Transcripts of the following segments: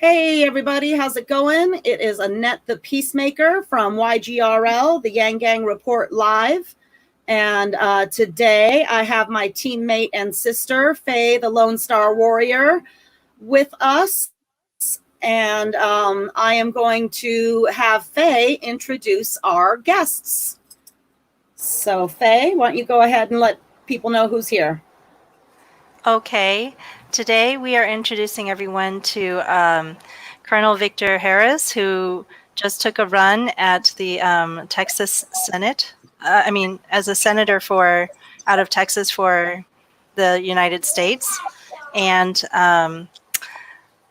Hey everybody, how's it going? It is Annette the Peacemaker from YGRL, the Yang Gang Report Live. And today I have my teammate and sister, Faye the Lone Star Warrior, with us. And I am going to have Faye introduce our guests. So Faye, why don't you go ahead and let people know who's here? Okay, today we are introducing everyone to Colonel Victor Harris, who just took a run at the Texas Senate. As a senator out of Texas for the United States, and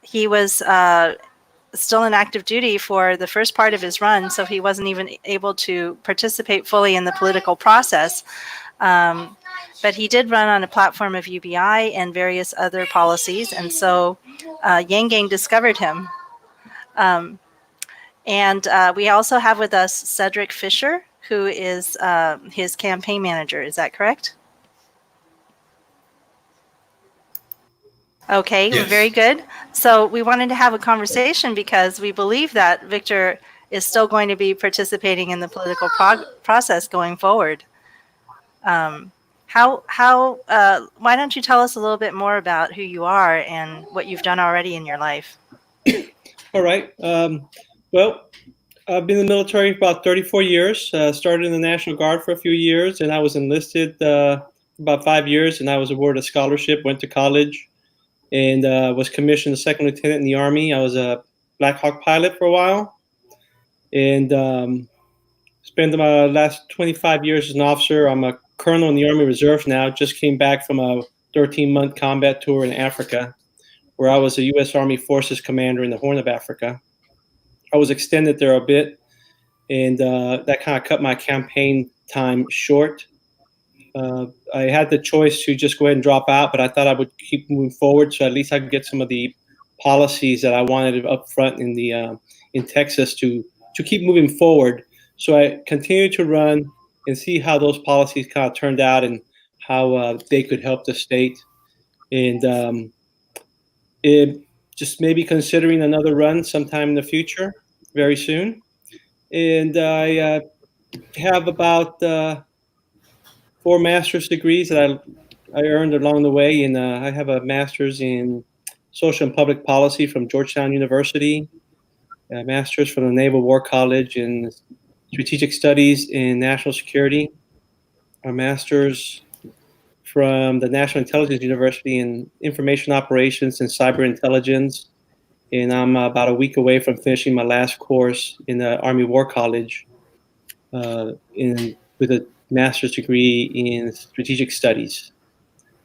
he was still in active duty for the first part of his run, so he wasn't even able to participate fully in the political process. But he did run on a platform of UBI and various other policies, and so Yang Gang discovered him. And we also have with us Cedric Fisher, who is his campaign manager. Is that correct? Okay, yes. Very good. So we wanted to have a conversation because we believe that Victor is still going to be participating in the political process going forward. Why don't you tell us a little bit more about who you are and what you've done already in your life? All right. Well, I've been in the military for about 34 years. Started in the National Guard for a few years, and I was enlisted about 5 years, and I was awarded a scholarship, went to college, and was commissioned a second lieutenant in the Army. I was a Black Hawk pilot for a while, and spent my last 25 years as an officer. I'm a colonel in the Army Reserve now. Just came back from a 13-month combat tour in Africa, where I was a U.S. Army Forces commander in the Horn of Africa. I was extended there a bit, and that kind of cut my campaign time short. I had the choice to just go ahead and drop out, but I thought I would keep moving forward, so at least I could get some of the policies that I wanted up front in Texas to keep moving forward. So I continued to run and see how those policies kind of turned out and how they could help the state. And just maybe considering another run sometime in the future, very soon. And I have about 4 master's degrees that I earned along the way. And I have a master's in social and public policy from Georgetown University, a master's from the Naval War College in strategic studies in national security, a master's from the National Intelligence University in information operations and cyber intelligence. And I'm about a week away from finishing my last course in the Army War College with a master's degree in strategic studies.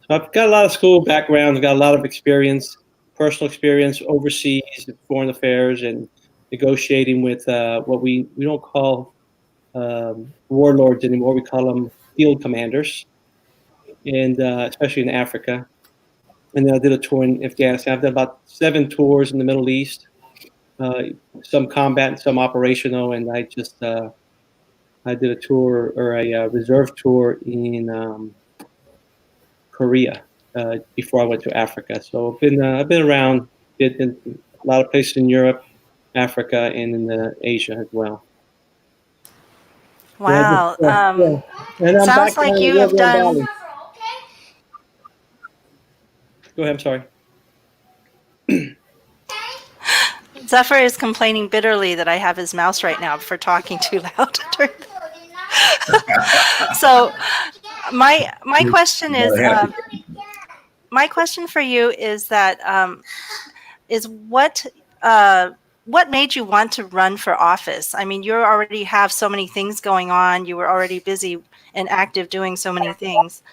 So I've got a lot of school background, I've got a lot of experience, personal experience overseas, foreign affairs, and negotiating with what we don't call warlords anymore. We call them field commanders, and especially in Africa. And then I did a tour in Afghanistan. I've done about 7 tours in the Middle East, some combat and some operational. And I just I did a tour or a reserve tour in Korea before I went to Africa. So I've been around, been a lot of places in Europe, Africa, and in Asia as well. Wow. Sounds like you have done. Go ahead, I'm sorry. Zephyr is complaining bitterly that I have his mouse right now for talking too loud. So my question is, my question for you is that what made you want to run for office? I mean, you already have so many things going on. You were already busy and active doing so many things.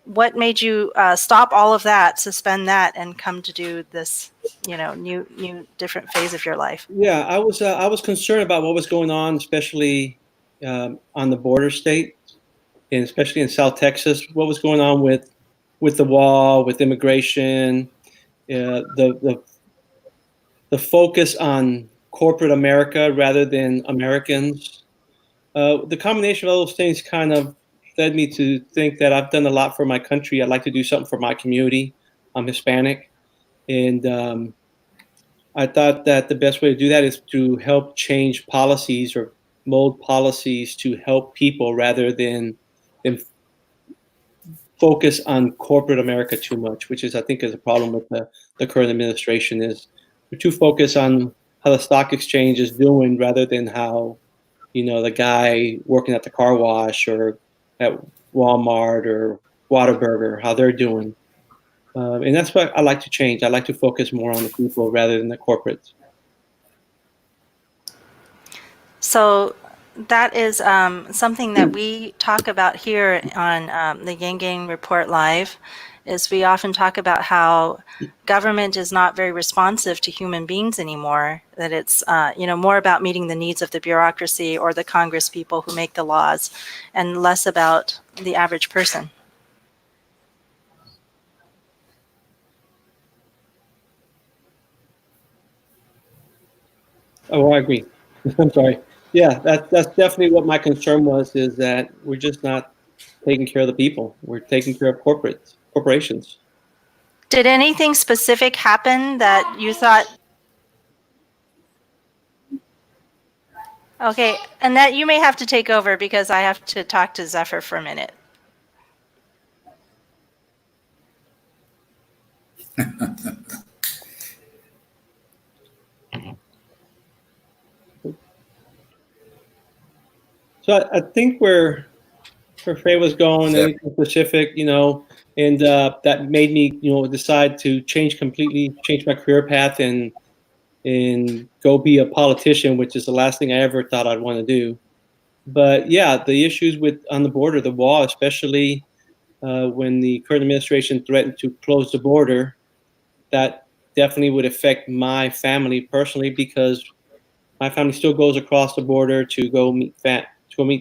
What made you stop all of that, suspend that, and come to do this, new different phase of your life? Yeah, I was concerned about what was going on, especially on the border state, and especially in South Texas. What was going on with the wall, with immigration, the focus on corporate America rather than Americans. The combination of all those things kind of led me to think that I've done a lot for my country. I'd like to do something for my community. I'm Hispanic, and I thought that the best way to do that is to help change policies or mold policies to help people rather than focus on corporate America too much, which is, I think, is a problem with the current administration. Is we're too focused on how the stock exchange is doing rather than how, the guy working at the car wash or at Walmart or Whataburger, how they're doing. And that's what I like to change. I like to focus more on the people rather than the corporates. So that is something that we talk about here on the Yang Gang Report Live, is we often talk about how government is not very responsive to human beings anymore, that it's more about meeting the needs of the bureaucracy or the Congress people who make the laws and less about the average person. Oh, I agree. I'm sorry. Yeah, that's definitely what my concern was, is that we're just not taking care of the people. We're taking care of corporations. Did anything specific happen that you thought, okay, Annette, you may have to take over because I have to talk to Zephyr for a minute. So I think where Faye was going, anything specific, and that made me, decide to change my career path and go be a politician, which is the last thing I ever thought I'd want to do. But yeah, the issues on the border, the wall, especially when the current administration threatened to close the border, that definitely would affect my family personally, because my family still goes across the border to go meet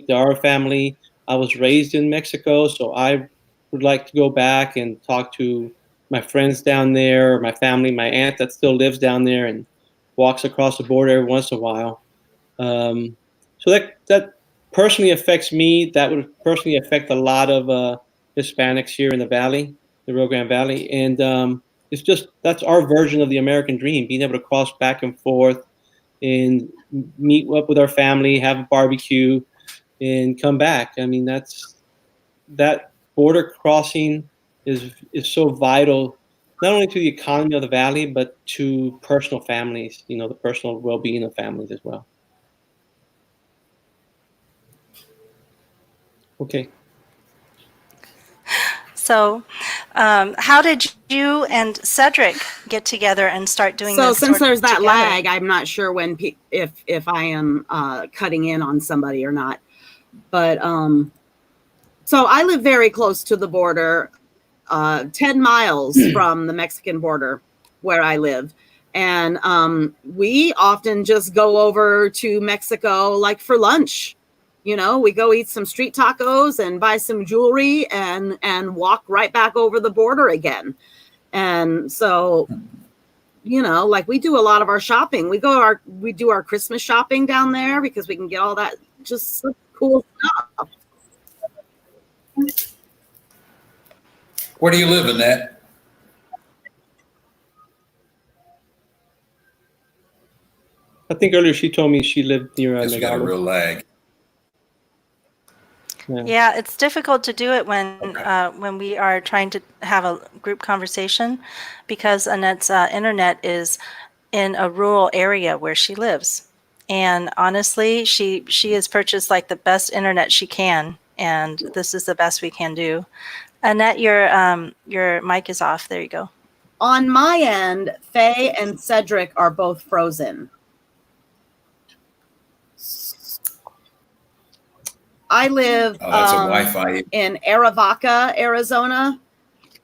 our family. I was raised in Mexico, so I would like to go back and talk to my friends down there, or my family, my aunt that still lives down there and walks across the border every once in a while. So that personally affects me. That would personally affect a lot of Hispanics here in the Valley, the Rio Grande Valley, and that's our version of the American dream: being able to cross back and forth and meet up with our family, have a barbecue, and come back. I mean, that border crossing is so vital, not only to the economy of the valley, but to personal families. The personal well-being of families as well. Okay. So, how did you and Cedric get together and start doing this? So since there's that together? lag, I'm not sure when if I am cutting in on somebody or not. But so I live very close to the border, 10 miles from the Mexican border where I live. And we often just go over to Mexico like for lunch. We go eat some street tacos and buy some jewelry and walk right back over the border again. And so, like we do a lot of our shopping. We do our Christmas shopping down there because we can get all that just cool stuff. Where do you live, Annette? I think earlier she told me she lived near Guess we got a real lag. Yeah, it's difficult to do it when we are trying to have a group conversation, because Annette's internet is in a rural area where she lives, and honestly, she has purchased like the best internet she can, and this is the best we can do. Annette, your mic is off. There you go. On my end, Faye and Cedric are both frozen. I live in Arivaca, Arizona,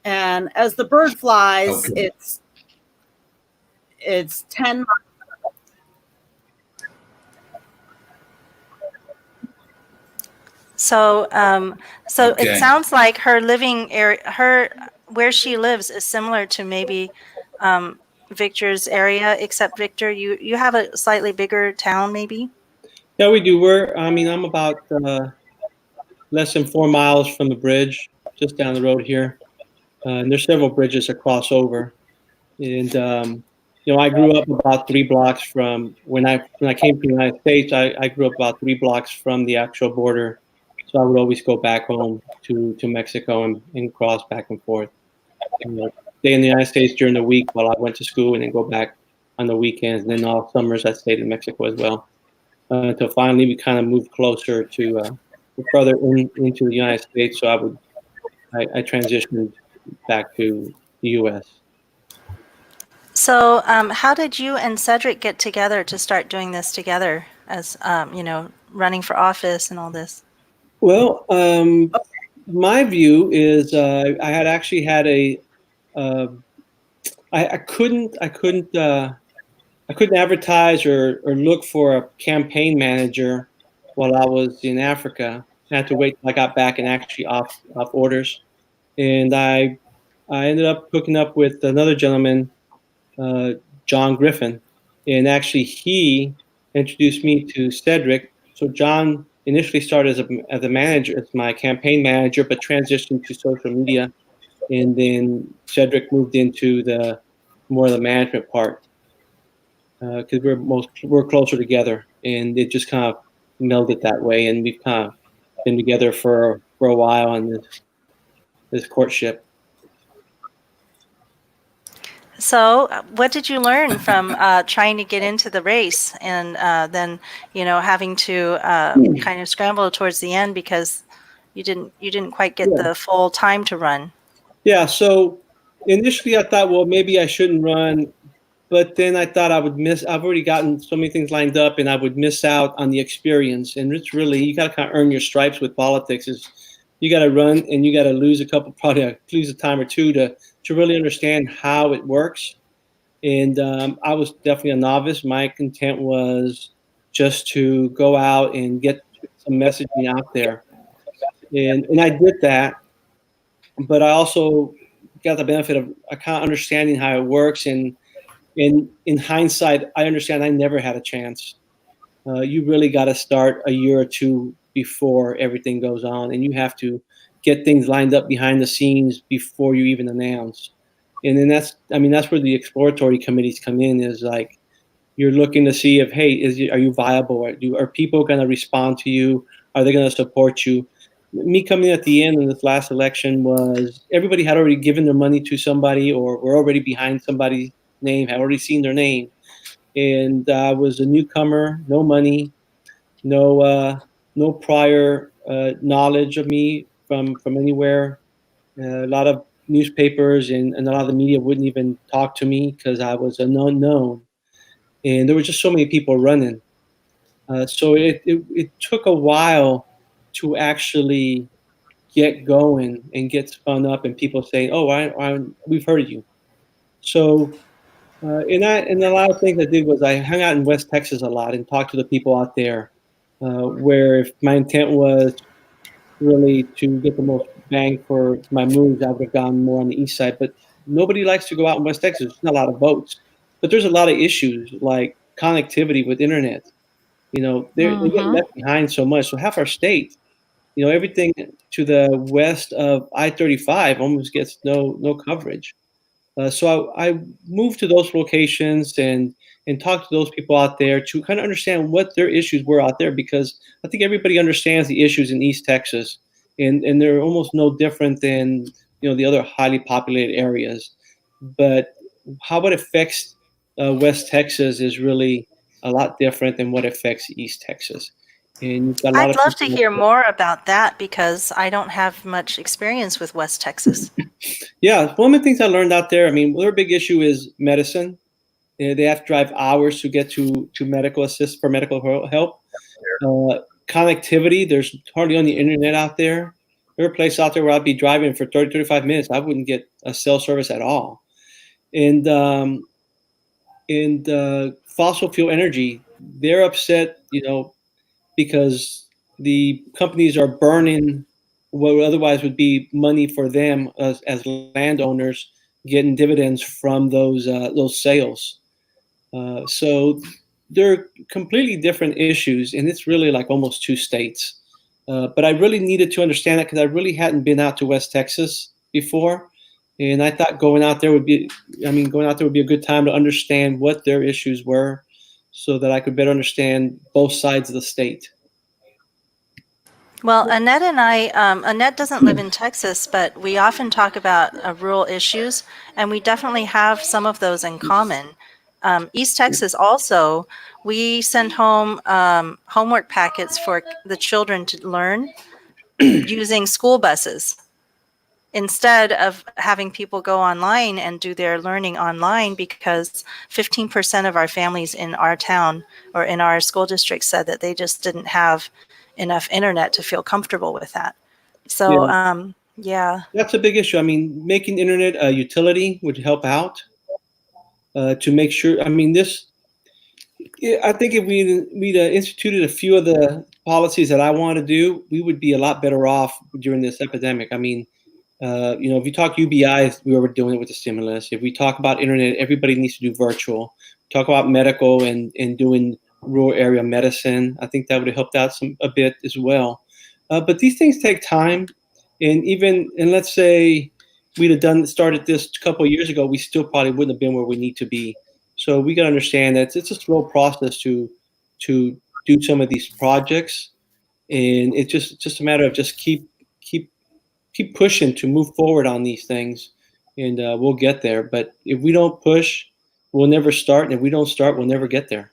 and as the bird flies, it's 10 miles. So, It sounds like her living area, where she lives, is similar to maybe Victor's area, except Victor, you have a slightly bigger town, maybe. Yeah, we do. I'm about less than 4 miles from the bridge, just down the road here. And there's several bridges that cross over. And I grew up about 3 blocks from when I came to the United States. I grew up about 3 blocks from the actual border, so I would always go back home to Mexico and cross back and forth. Stay in the United States during the week while I went to school, and then go back on the weekends. And then all summers I stayed in Mexico as well, until finally we kind of moved closer to further into the United States. So I transitioned back to the U.S. So, how did you and Cedric get together to start doing this together as, running for office and all this? Well, my view is I had actually had uh, I couldn't advertise or look for a campaign manager while I was in Africa. I had to wait till I got back and actually off orders, and I ended up hooking up with another gentleman, uh, John Griffin, and actually he introduced me to Cedric. So John initially started as a manager, as my campaign manager, but transitioned to social media, and then Cedric moved into the more of the management part, because we're closer together, and it just kind of melded that way, and we've kind of been together for a while on this courtship. So, what did you learn from trying to get into the race and then, having to kind of scramble towards the end because you didn't quite get Yeah. the full time to run? Yeah, so initially I thought, well, maybe I shouldn't run, but then I thought I've already gotten so many things lined up and I would miss out on the experience. And it's really, you got to kind of earn your stripes with politics. Is you got to run and you got to probably lose a time or two to really understand how it works. And I was definitely a novice. My intent was just to go out and get some messaging out there. And I did that, but I also got the benefit of kind of understanding how it works. And in hindsight, I understand I never had a chance. You really got to start a year or two before everything goes on, and you have to get things lined up behind the scenes before you even announce. And then that's where the exploratory committees come in. Is like you're looking to see if, hey, are you viable? Are people going to respond to you? Are they going to support you? Me coming at the end in this last election was everybody had already given their money to somebody or were already behind somebody's name, had already seen their name. And I was a newcomer, no money, no prior knowledge of me from anywhere. A lot of newspapers and a lot of the media wouldn't even talk to me because I was an unknown. And there were just so many people running. So it took a while to actually get going and get spun up, and people saying, "Oh, we've heard of you." So, and a lot of things I did was I hung out in West Texas a lot and talked to the people out there. Where if my intent was really to get the most bang for my moves, I would have gone more on the east side. But nobody likes to go out in West Texas. There's not a lot of boats, but there's a lot of issues like connectivity with internet. They get left behind so much. So half our state, everything to the west of I-35 almost gets no coverage. So I moved to those locations and talked to those people out there to kind of understand what their issues were out there, because I think everybody understands the issues in East Texas, and they're almost no different than the other highly populated areas. But how it affects West Texas is really a lot different than what affects East Texas. And you've got a lot I'd of love to people. hear more about that because I don't have much experience with West Texas. Yeah, one of the things I learned out there, I mean, their big issue is medicine. They have to drive hours to get to medical help. Connectivity, there's hardly any internet out there. There are places out there where I'd be driving for 30, 35 minutes. I wouldn't get a cell service at all. And fossil fuel energy, they're upset, because the companies are burning what otherwise would be money for them as landowners, getting dividends from those sales. So they're completely different issues, and it's really like almost two states. But I really needed to understand that because I really hadn't been out to West Texas before, And I thought going out there would be a good time to understand what their issues were so that I could better understand both sides of the state. Well, Annette and Annette doesn't live in Texas, but we often talk about rural issues, and we definitely have some of those in common. East Texas also, we send home homework packets for the children to learn using school buses instead of having people go online and do their learning online, because 15% of our families in our town or in our school district said that they just didn't have enough internet to feel comfortable with that. So, yeah. That's a big issue. I mean, making internet a utility would help out to make sure. I mean, I think if we'd instituted a few of the policies that I want to do, we would be a lot better off during this epidemic. I mean, if you talk UBIs, we were doing it with the stimulus. If we talk about internet, everybody needs to do virtual. Talk about medical and doing rural area medicine. I think that would have helped out a bit as well. But these things take time, and let's say we'd have started this a couple of years ago, we still probably wouldn't have been where we need to be. So we got to understand that it's a slow process to do some of these projects, and it's just a matter of just keep pushing to move forward on these things, and we'll get there. But if we don't push, we'll never start, and if we don't start, we'll never get there.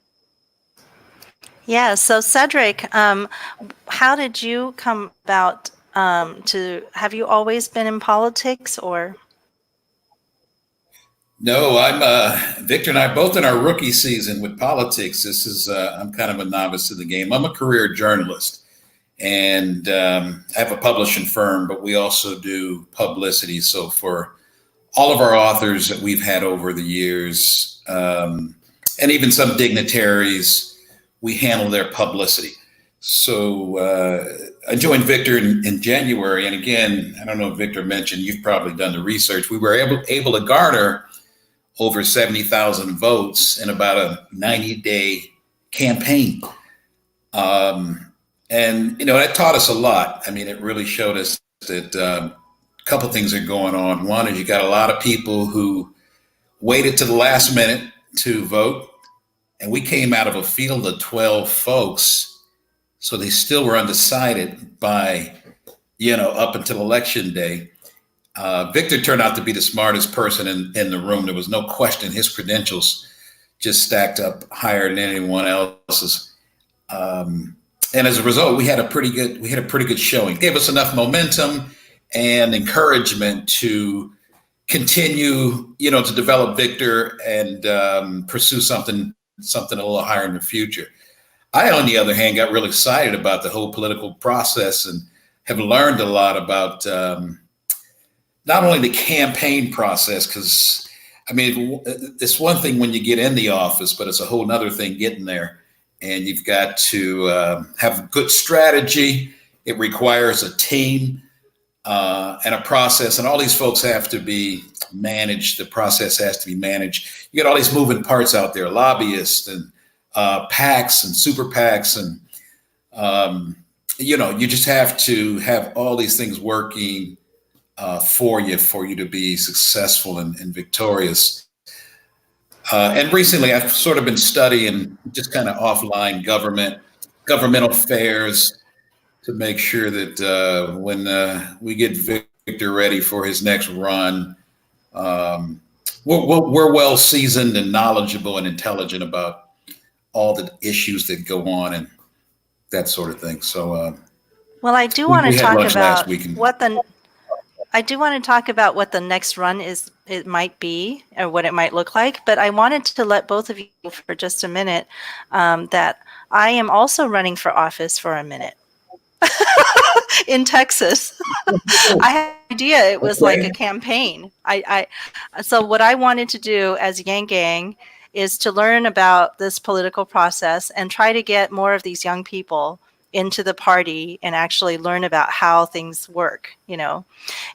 Yeah. So Cedric, how did you come about have you always been in politics, or? No, I'm Victor and I both in our rookie season with politics. This is I'm kind of a novice to the game. I'm a career journalist, and I have a publishing firm, but we also do publicity. So for all of our authors that we've had over the years, and even some dignitaries, we handle their publicity. So I joined Victor in January, and again, I don't know if Victor mentioned, you've probably done the research. We were able to garner over 70,000 votes in about a 90-day campaign. And, that taught us a lot. I mean, it really showed us that a couple things are going on. One is you got a lot of people who waited to the last minute to vote. And we came out of a field of 12 folks. So they still were undecided by, up until election day. Victor turned out to be the smartest person in the room. There was no question. His credentials just stacked up higher than anyone else's. And as a result, we had a pretty good showing. Gave us enough momentum and encouragement to continue, to develop Victor and pursue something a little higher in the future. I, on the other hand, got really excited about the whole political process and have learned a lot about not only the campaign process, because I mean, it's one thing when you get in the office, but it's a whole nother thing getting there. And you've got to have good strategy. It requires a team and a process, and all these folks have to be managed. The process has to be managed. You got all these moving parts out there, lobbyists and PACs and super PACs. And, you just have to have all these things working for you to be successful and victorious. And recently I've sort of been studying just kind of offline governmental affairs to make sure that when we get Victor ready for his next run, we're well seasoned and knowledgeable and intelligent about all the issues that go on and that sort of thing. So, well, I do want to talk about what the next run is. It might be, or what it might look like. But I wanted to let both of you for just a minute that I am also running for office for a minute in Texas. I had no idea it was like a campaign. So what I wanted to do as Yang Gang is to learn about this political process and try to get more of these young people into the party and actually learn about how things work,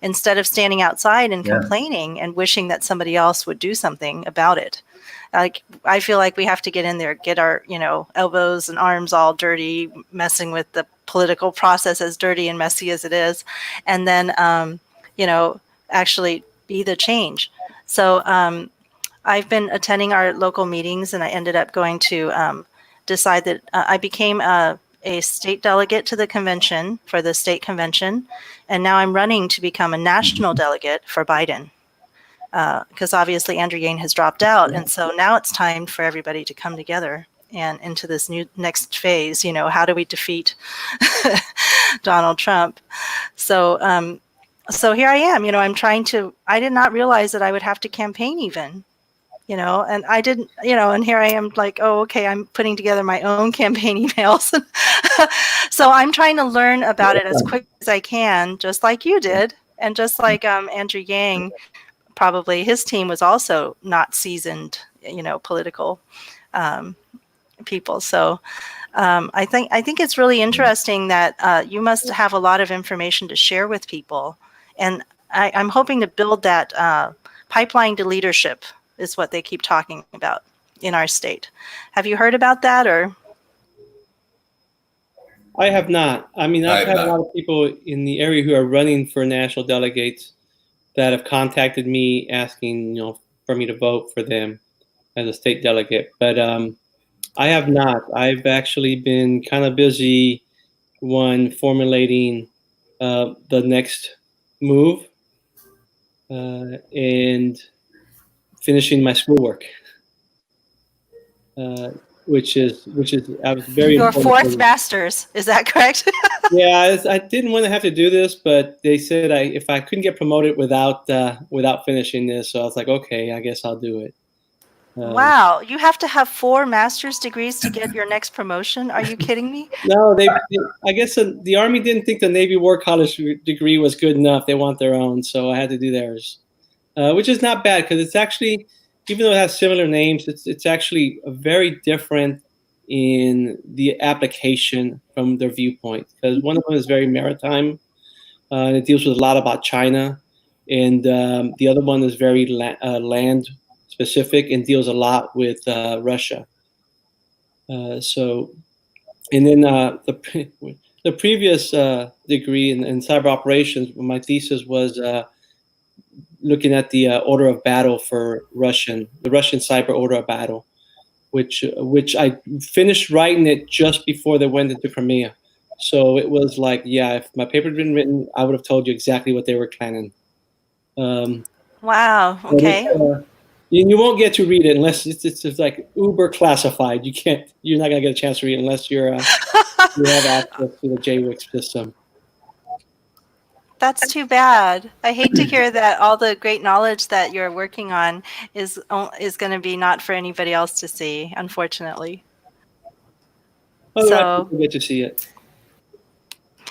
instead of standing outside and complaining and wishing that somebody else would do something about it. Like, I feel like we have to get in there, get our, elbows and arms all dirty, messing with the political process, as dirty and messy as it is. And then, actually, be the change. So I've been attending our local meetings, and I ended up going to decide that I became a state delegate to the convention for the state convention, and now I'm running to become a national delegate for Biden, because obviously Andrew Yang has dropped out, and so now it's time for everybody to come together and into this new next phase. How do we defeat Donald Trump? So so here I am. I'm trying to. I did not realize that I would have to campaign even. And I didn't, and here I am like, oh, okay, I'm putting together my own campaign emails. So I'm trying to learn about it as quick as I can, just like you did. And just like Andrew Yang, probably his team was also not seasoned, political people. So I think it's really interesting that you must have a lot of information to share with people. And I'm hoping to build that pipeline to leadership is what they keep talking about in our state. Have you heard about that, or? I have not. I mean, I've had a lot of people in the area who are running for national delegates that have contacted me asking, for me to vote for them as a state delegate. But I have not. I've actually been kind of busy formulating the next move and finishing my schoolwork, which is I was very your important. Fourth master's, is that correct? Yeah, I didn't want to have to do this, but they said if I couldn't get promoted without finishing this, so I was like, okay, I guess I'll do it. Wow, you have to have 4 master's degrees to get your next promotion? Are you kidding me? No, I guess the Army didn't think the Navy War College degree was good enough. They want their own, so I had to do theirs, which is not bad because it's actually, even though it has similar names, it's actually very different in the application from their viewpoint. Because one of them is very maritime, and it deals with a lot about China, and the other one is very land specific and deals a lot with Russia. And then the previous degree in cyber operations, my thesis was looking at the order of battle for the Russian cyber order of battle, which I finished writing it just before they went into Crimea. So it was like, yeah, if my paper had been written, I would have told you exactly what they were planning. Wow. Okay. You won't get to read it unless it's like uber classified. You're not gonna get a chance to read it unless you have access to the JWIC system. That's too bad. I hate to hear that all the great knowledge that you're working on is going to be not for anybody else to see, unfortunately. So you get to see it.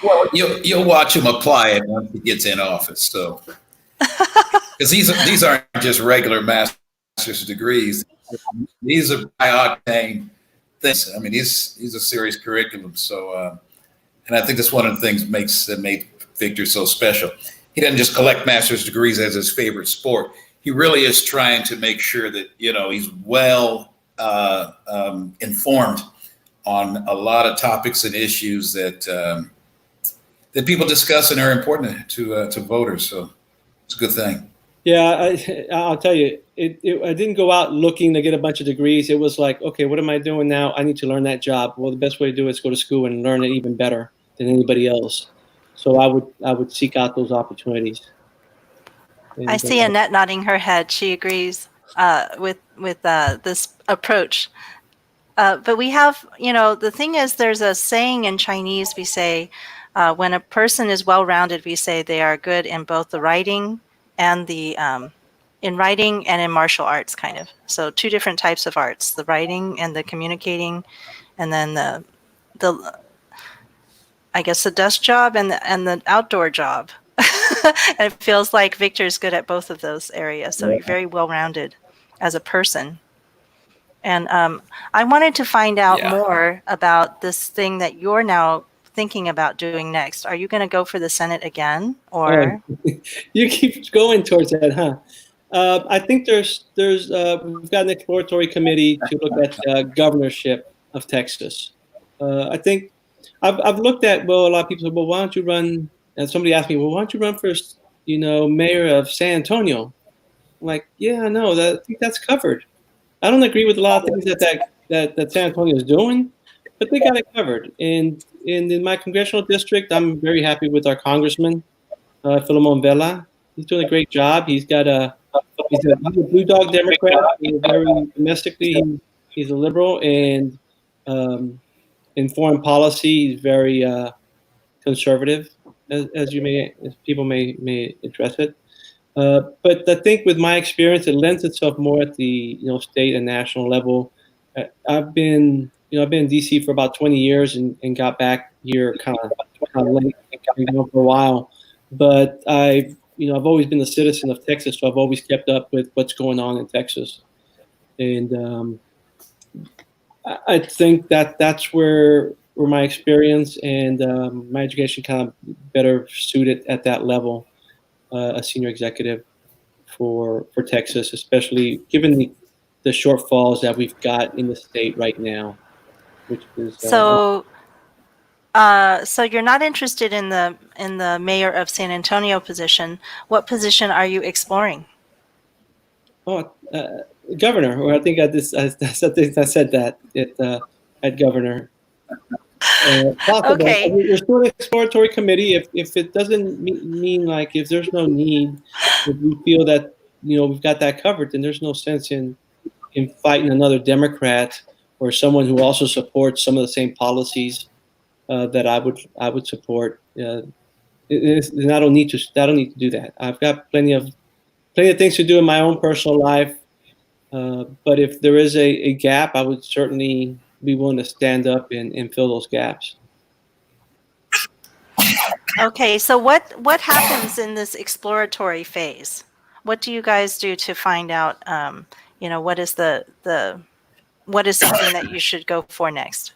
Well, you'll watch him apply it once he gets in office. So, because these aren't just regular master's degrees; these are high octane things. I mean, these a serious curriculum. So, and I think that's one of the things that made Victor so special. He doesn't just collect master's degrees as his favorite sport. He really is trying to make sure that he's well informed on a lot of topics and issues that people discuss and are important to voters. So it's a good thing. Yeah, I'll tell you, I didn't go out looking to get a bunch of degrees. It was like, okay, what am I doing now? I need to learn that job. Well, the best way to do it is go to school and learn it even better than anybody else. So I would seek out those opportunities. And I see Annette nodding her head. She agrees with this approach. But we have, the thing is, there's a saying in Chinese. We say, when a person is well-rounded, we say they are good in both the writing and in writing and in martial arts, kind of. So 2 different types of arts: the writing and the communicating, and then the I guess the desk job and the outdoor job. And it feels like Victor's good at both of those areas. So you're very well-rounded as a person. And I wanted to find out more about this thing that you're now thinking about doing next. Are you going to go for the Senate again, or? You keep going towards that, huh? I think there's we've got an exploratory committee to look at governorship of Texas. I think I've looked at, a lot of people said, well, why don't you run? And somebody asked me, well, why don't you run for mayor of San Antonio. I'm like, yeah, no, I think that's covered. I don't agree with a lot of things that San Antonio is doing, but they got it covered. And in my congressional district, I'm very happy with our congressman, Philemon Vela. He's doing a great job. He's a blue dog Democrat. Very domestically, he's a liberal, and in foreign policy, he's very conservative, as people may address it. But I think with my experience, it lends itself more at the state and national level. I've been in DC for about 20 years and got back here kind of late, for a while. But I've always been a citizen of Texas, so I've always kept up with what's going on in Texas, and I think that's where my experience and my education kind of better suited at that level. A senior executive for Texas, especially given the shortfalls that we've got in the state right now, which is so you're not interested in the mayor of San Antonio position. What position are you exploring? Governor, or I think I said that at governor. Okay. We're still an exploratory committee. If it doesn't mean like if there's no need, if we feel that we've got that covered, then there's no sense in fighting another Democrat or someone who also supports some of the same policies that I would support. And I don't need to do that. I've got plenty of things to do in my own personal life. But if there is a gap, I would certainly be willing to stand up and fill those gaps. Okay, so what happens in this exploratory phase? What do you guys do to find out? What is what is something that you should go for next?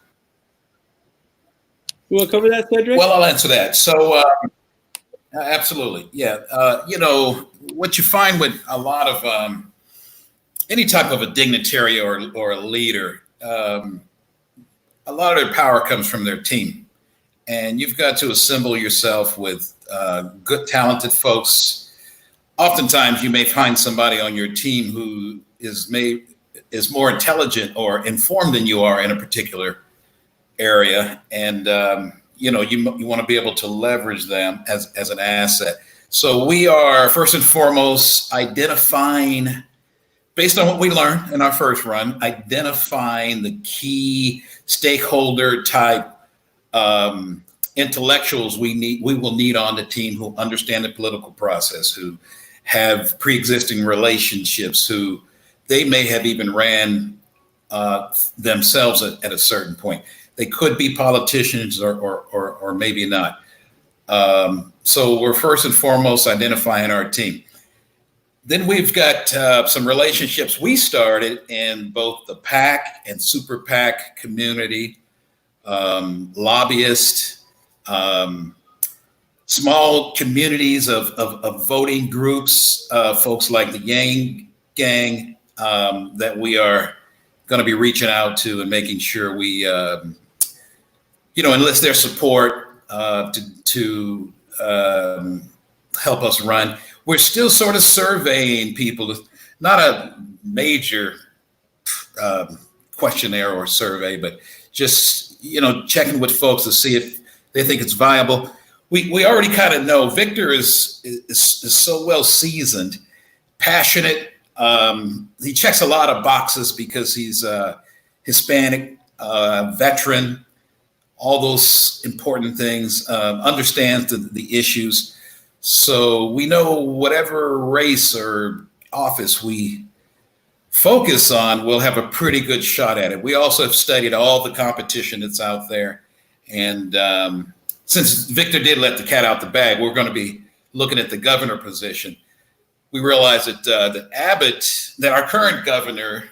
You want to cover that, Cedric? Well, I'll answer that. So, absolutely, yeah. What you find with a lot of any type of a dignitary or a leader. A lot of their power comes from their team, and you've got to assemble yourself with good, talented folks. Oftentimes, you may find somebody on your team who is more intelligent or informed than you are in a particular area, and you want to be able to leverage them as an asset. So we are first and foremost identifying, based on what we learned in our first run, identifying the key stakeholder type intellectuals we will need on the team who understand the political process, who have pre-existing relationships, who they may have even ran themselves at a certain point. They could be politicians or maybe not. So we're first and foremost identifying our team. Then we've got some relationships we started in both the PAC and Super PAC community, lobbyists, small communities of voting groups, folks like the Yang Gang that we are going to be reaching out to and making sure we, enlist their support to help us run. We're still sort of surveying people, not a major questionnaire or survey, but just, checking with folks to see if they think it's viable. We already kind of know Victor is so well seasoned, passionate. He checks a lot of boxes because he's a Hispanic, veteran, all those important things, understands the issues. So we know whatever race or office we focus on, we'll have a pretty good shot at it. We also have studied all the competition that's out there. And since Victor did let the cat out the bag, we're going to be looking at the governor position. We realize that Abbott, that our current governor,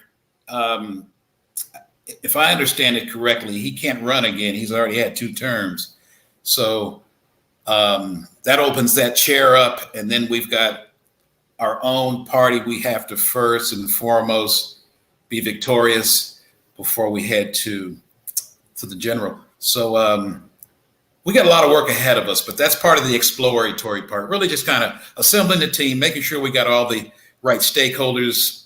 if I understand it correctly, he can't run again. He's already had 2 terms. So that opens that chair up, and then we've got our own party. We have to first and foremost be victorious before we head to the general. So we got a lot of work ahead of us, but that's part of the exploratory part. Really just kind of assembling the team, making sure we got all the right stakeholders.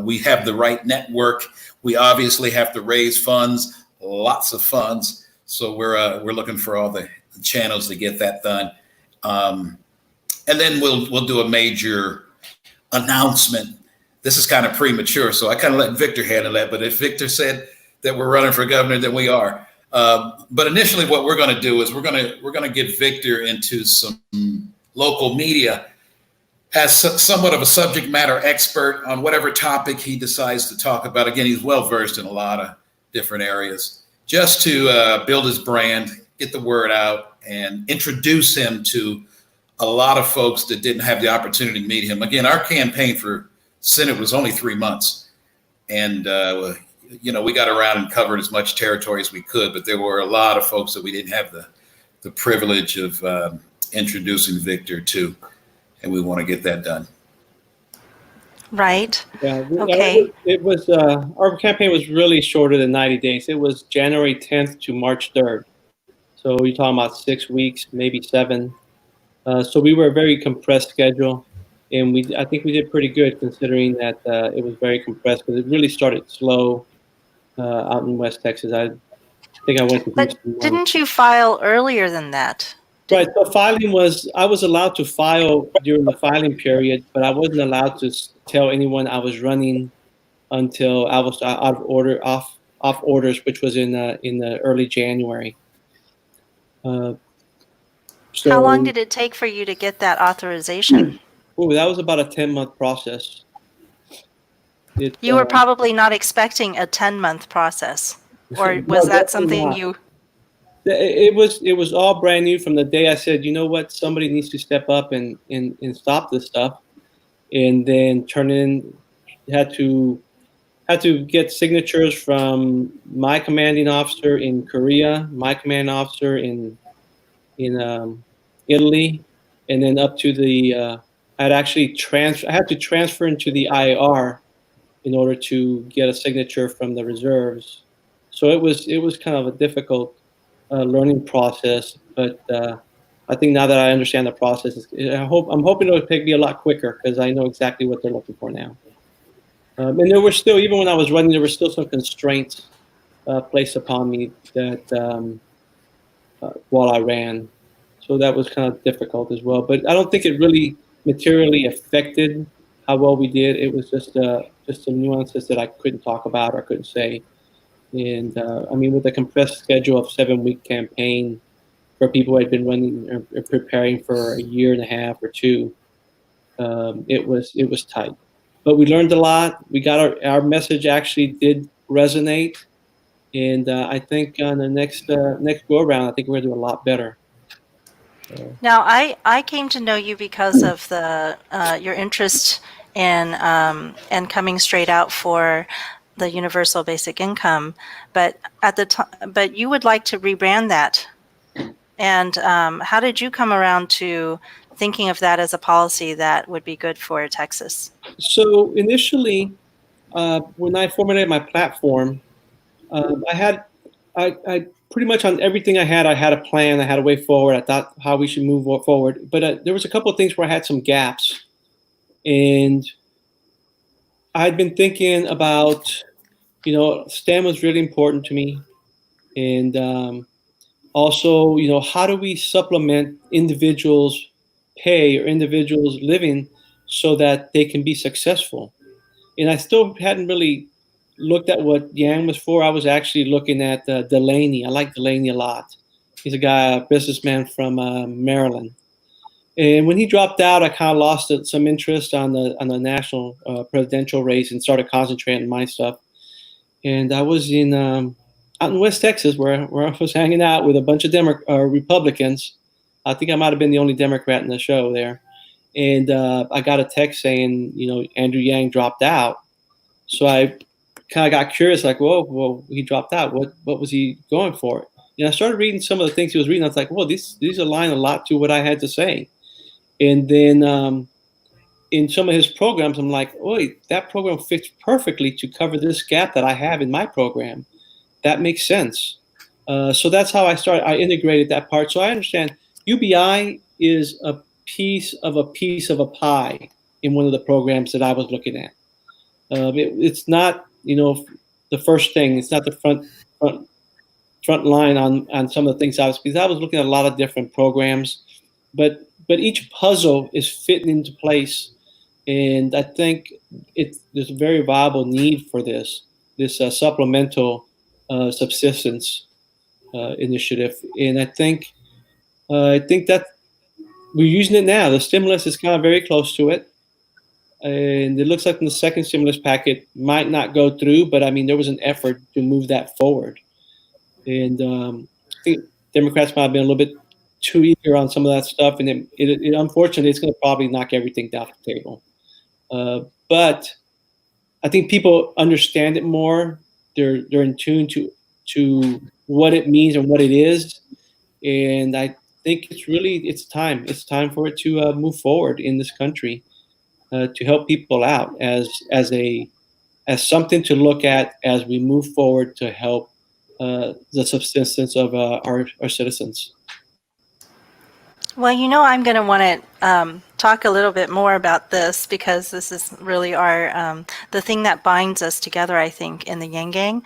We have the right network. We obviously have to raise funds, lots of funds. So we're looking for all the channels to get that done. And then we'll do a major announcement. This is kind of premature, so I kind of let Victor handle that. But if Victor said that we're running for governor, then we are. But initially, what we're going to do is we're going to get Victor into some local media as somewhat of a subject matter expert on whatever topic he decides to talk about. Again, he's well versed in a lot of different areas, just to build his brand, get the word out, and introduce him to a lot of folks that didn't have the opportunity to meet him. Again, our campaign for Senate was only 3 months, and we got around and covered as much territory as we could, but there were a lot of folks that we didn't have the privilege of introducing Victor to, and we want to get that done. Right. Yeah. Okay. It was our campaign was really shorter than 90 days. It was January 10th to March 3rd. So you're talking about 6 weeks, maybe 7. So we were a very compressed schedule, and I think we did pretty good considering that it was very compressed because it really started slow out in West Texas. I think I went to But Houston. didn't you file earlier than that? Right. So I was allowed to file during the filing period, but I wasn't allowed to tell anyone I was running until I was off orders, which was in the early January. So, how long did it take for you to get that authorization? That was about a 10-month process. You were probably not expecting a 10-month process, or was that something you? It was all brand new from the day I said, you know what, somebody needs to step up and stop this stuff, and then had to get signatures from my commanding officer in Korea, my commanding officer in Italy, and then up to the I had to transfer into the IR in order to get a signature from the reserves. So it was kind of a difficult learning process, but I think now that I understand the process, I'm hoping it'll take me a lot quicker because I know exactly what they're looking for now. And there were still, even when I was running, there were still some constraints placed upon me that while I ran. So that was kind of difficult as well. But I don't think it really materially affected how well we did. It was just some nuances that I couldn't talk about or couldn't say. And I mean, with a compressed schedule of 7-week campaign for people who had been running or preparing for a year and a half or 2, it was tight. But we learned a lot. We got our message actually did resonate, and I think on the next go around, I think we're gonna do a lot better. Now, I came to know you because of your interest in and coming straight out for the universal basic income, but but you would like to rebrand that. And how did you come around to thinking of that as a policy that would be good for Texas? So initially, when I formulated my platform, I pretty much on everything I had a plan. I had a way forward. I thought how we should move forward. But there was a couple of things where I had some gaps. And I'd been thinking about, STEM was really important to me. And also, how do we supplement individuals' pay or individuals' living so that they can be successful? And I still hadn't really looked at what Yang was for. I was actually looking at Delaney. I like Delaney a lot. He's a businessman from Maryland. And when he dropped out, I kind of lost some interest on the national presidential race and started concentrating on my stuff. And I was out in West Texas where I was hanging out with a bunch of Republicans. I think I might have been the only Democrat in the show there. And I got a text saying, Andrew Yang dropped out. So I kind of got curious, like, well, he dropped out. What was he going for? And I started reading some of the things he was reading. I was like, well, these align a lot to what I had to say. And then in some of his programs, I'm like, oh, that program fits perfectly to cover this gap that I have in my program. That makes sense. So that's how I started. I integrated that part. So I understand UBI is a piece of a pie in one of the programs that I was looking at. It's not, the first thing. It's not the front front line on some of the things because I was looking at a lot of different programs, but each puzzle is fitting into place, and I think there's a very viable need for this supplemental subsistence initiative, and I think that we're using it now. The stimulus is kind of very close to it. And it looks like the second stimulus packet might not go through, but I mean, there was an effort to move that forward. And I think Democrats might have been a little bit too eager on some of that stuff. And it unfortunately, it's going to probably knock everything off the table. But I think people understand it more. They're in tune to what it means and what it is. And I think it's time. It's time for it to move forward in this country. To help people out as something to look at as we move forward to help the subsistence of our citizens. Well, I'm going to want to talk a little bit more about this because this is really the thing that binds us together, I think, in the Yang Gang.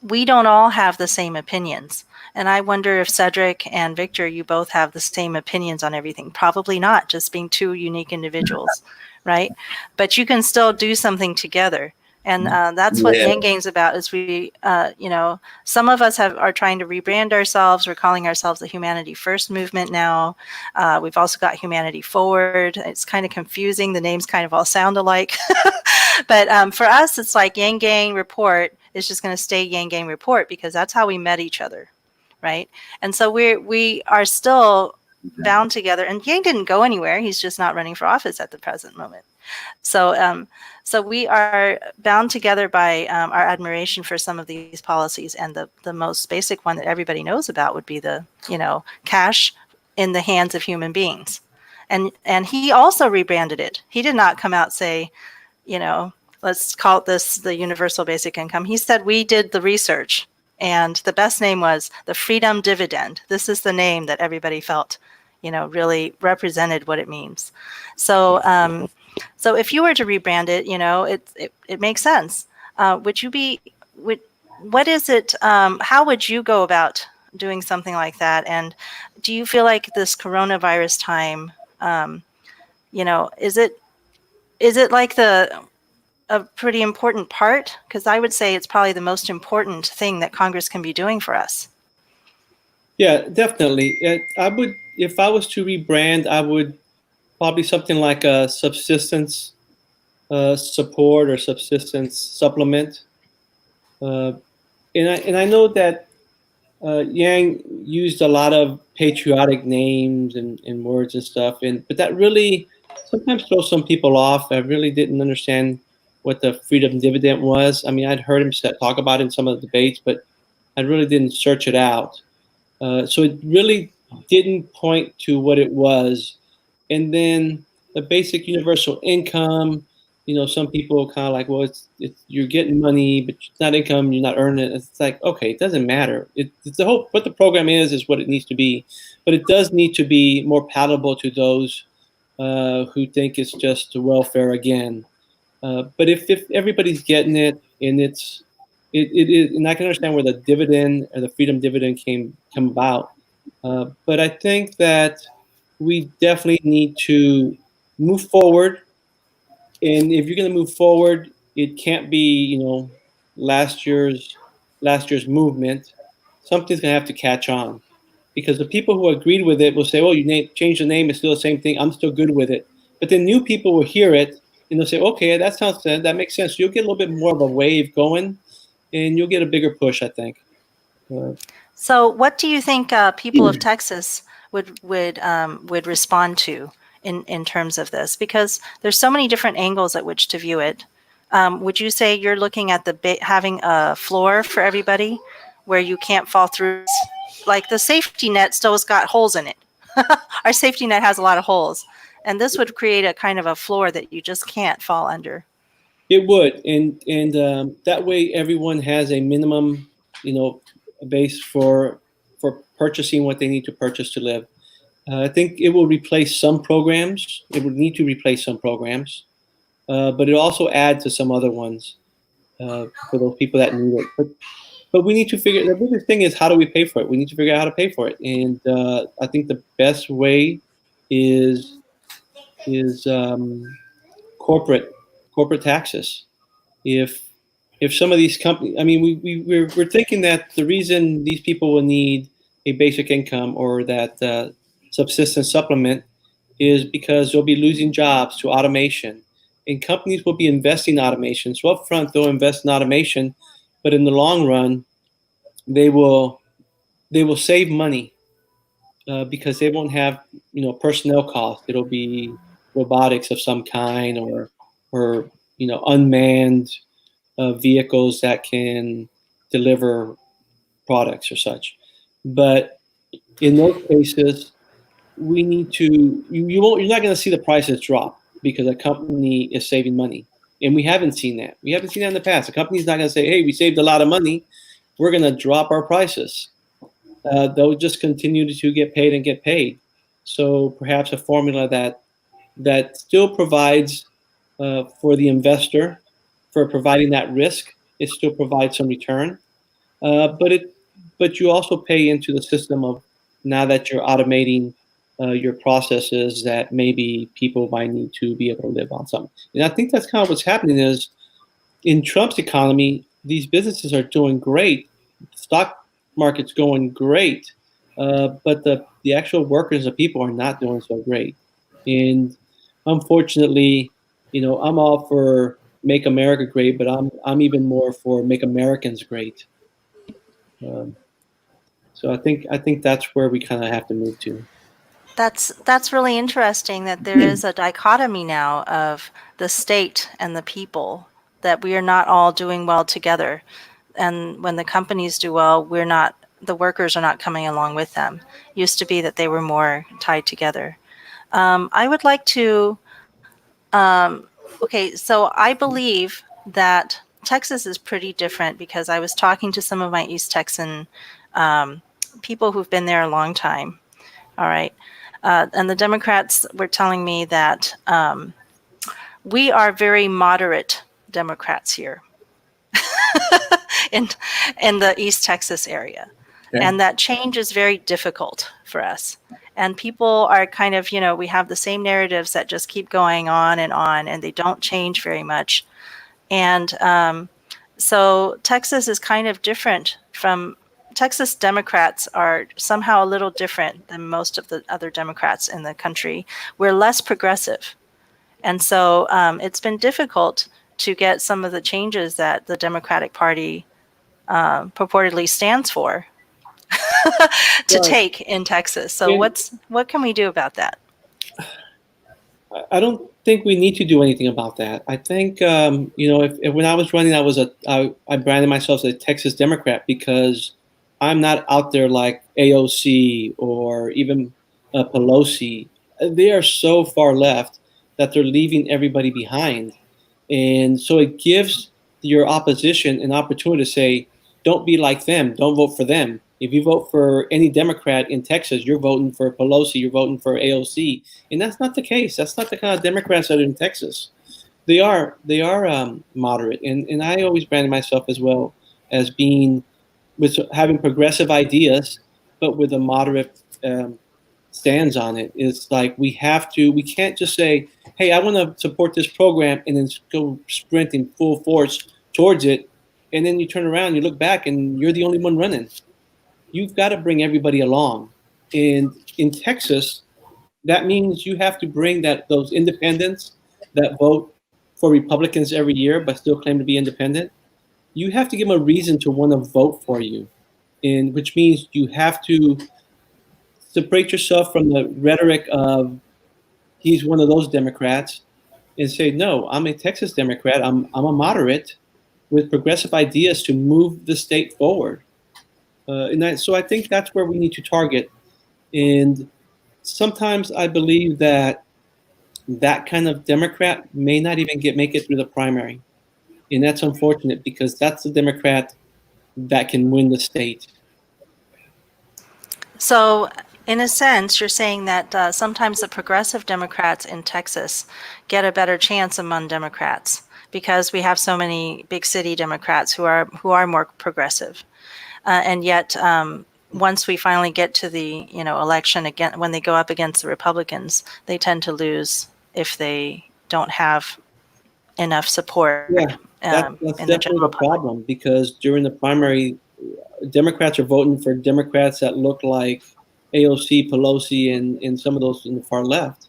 We don't all have the same opinions. And I wonder if Cedric and Victor, you both have the same opinions on everything. Probably not, just being two unique individuals, right? But you can still do something together. And that's what Yang Gang's about is we, some of us are trying to rebrand ourselves. We're calling ourselves the Humanity First movement now. We've also got Humanity Forward. It's kind of confusing. The names kind of all sound alike. But for us, it's like Yang Gang Report is just going to stay Yang Gang Report because that's how we met each other, right? And so we are still bound together. And Yang didn't go anywhere. He's just not running for office at the present moment. So so we are bound together by our admiration for some of these policies. And the most basic one that everybody knows about would be the, cash in the hands of human beings. And he also rebranded it. He did not come out say, let's call this the universal basic income. He said we did the research. And the best name was the freedom dividend. This is the name that everybody felt, really represented what it means. So so if you were to rebrand it, it makes sense. What is it? How would you go about doing something like that? And do you feel like this coronavirus time, is it like a pretty important part? Because I would say it's probably the most important thing that Congress can be doing for us. Yeah, definitely. I would, if I was to rebrand, I would probably something like a subsistence support or subsistence supplement. And I know that Yang used a lot of patriotic names and words and stuff, but that really sometimes throws some people off. I really didn't understand what the freedom dividend was. I mean, I'd heard him talk about it in some of the debates, but I really didn't search it out. So it really didn't point to what it was. And then the basic universal income, some people kind of like, well, it's you're getting money, but it's not income, you're not earning it. It's like, okay, it doesn't matter. It's the whole, what the program is what it needs to be. But it does need to be more palatable to those who think it's just welfare again. But if everybody's getting it and it is, and I can understand where the dividend or the freedom dividend come about. But I think that we definitely need to move forward. And if you're going to move forward, it can't be, last year's movement. Something's going to have to catch on, because the people who agreed with it will say, "Oh, you change the name; it's still the same thing. I'm still good with it." But then new people will hear it and they'll say, "Okay, that makes sense." So you'll get a little bit more of a wave going, and you'll get a bigger push, I think. So, what do you think people of Texas would respond to in terms of this? Because there's so many different angles at which to view it. Would you say you're looking at having a floor for everybody where you can't fall through? Like the safety net still's got holes in it. Our safety net has a lot of holes. And this would create a kind of a floor that you just can't fall under. It would. And that way everyone has a minimum, base for purchasing what they need to purchase to live. I think it will replace some programs. It would need to replace some programs, but it also add to some other ones for those people that need it. But we need to figure. The biggest thing is, how do we pay for it? We need to figure out how to pay for it, and I think the best way is corporate taxes. If some of these companies, I mean, we're thinking that the reason these people will need a basic income or that subsistence supplement is because they'll be losing jobs to automation, and companies will be investing in automation. So up front, they'll invest in automation, but in the long run, they will save money because they won't have personnel costs. It'll be robotics of some kind or unmanned vehicles that can deliver products or such. But in those cases, we need to you're not going to see the prices drop because a company is saving money, and we haven't seen that. We haven't seen that in the past. A company's not going to say, "Hey, we saved a lot of money, we're going to drop our prices." They'll just continue to get paid and get paid. So perhaps a formula that still provides for the investor, for providing that risk, it still provides some return, but you also pay into the system of, now that you're automating your processes, that maybe people might need to be able to live on something. And I think that's kind of what's happening is, in Trump's economy, these businesses are doing great. Stock market's going great, but the actual workers, the people, are not doing so great. And unfortunately, I'm all for make America great, but I'm even more for make Americans great. So I think that's where we kind of have to move to. That's really interesting that there is a dichotomy now of the state and the people, that we are not all doing well together. And when the companies do well, the workers are not coming along with them. Used to be that they were more tied together. I would like to, okay, so I believe that Texas is pretty different, because I was talking to some of my East Texan people who've been there a long time. All right. And the Democrats were telling me that we are very moderate Democrats here in the East Texas area. Okay. And that change is very difficult for us. And people are kind of, we have the same narratives that just keep going on, and they don't change very much. And so Texas is kind of different from Texas Democrats are somehow a little different than most of the other Democrats in the country. We're less progressive. And so it's been difficult to get some of the changes that the Democratic Party purportedly stands for to take in Texas. So what can we do about that? I don't think we need to do anything about that. I think, if when I was running, I branded myself as a Texas Democrat because I'm not out there like AOC or even Pelosi. They are so far left that they're leaving everybody behind. And so it gives your opposition an opportunity to say, don't be like them. Don't vote for them. If you vote for any Democrat in Texas, you're voting for Pelosi, you're voting for AOC. And that's not the case. That's not the kind of Democrats that are in Texas. They are moderate. And I always branded myself as well as being with having progressive ideas, but with a moderate stance on it. It's like we can't just say, hey, I want to support this program and then go sprinting full force towards it. And then you turn around, you look back, and you're the only one running. You've got to bring everybody along. And in Texas, that means you have to bring those independents that vote for Republicans every year but still claim to be independent. You have to give them a reason to want to vote for you, and which means you have to separate yourself from the rhetoric of he's one of those Democrats and say, no, I'm a Texas Democrat. I'm a moderate with progressive ideas to move the state forward. So I think that's where we need to target. And sometimes I believe that kind of Democrat may not even make it through the primary. And that's unfortunate because that's the Democrat that can win the state. So, in a sense, you're saying that sometimes the progressive Democrats in Texas get a better chance among Democrats because we have so many big city Democrats who are more progressive, and yet once we finally get to the election again, when they go up against the Republicans, they tend to lose if they don't have enough support Yeah, that's in the definitely general the public. problem because during the primary, Democrats are voting for Democrats that look like AOC, Pelosi, and some of those in the far left.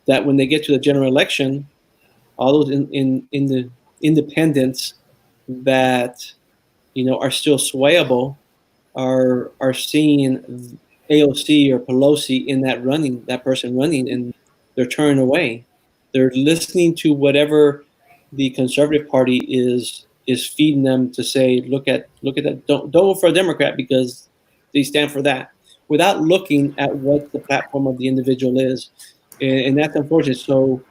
That when they get to the general election, all those in the independents that are still swayable are seeing AOC or Pelosi in that person running, and they're turning away. They're listening to whatever the conservative party is feeding them to say, look at that. Don't vote for a Democrat because they stand for that, without looking at what the platform of the individual is, and that's unfortunate. So,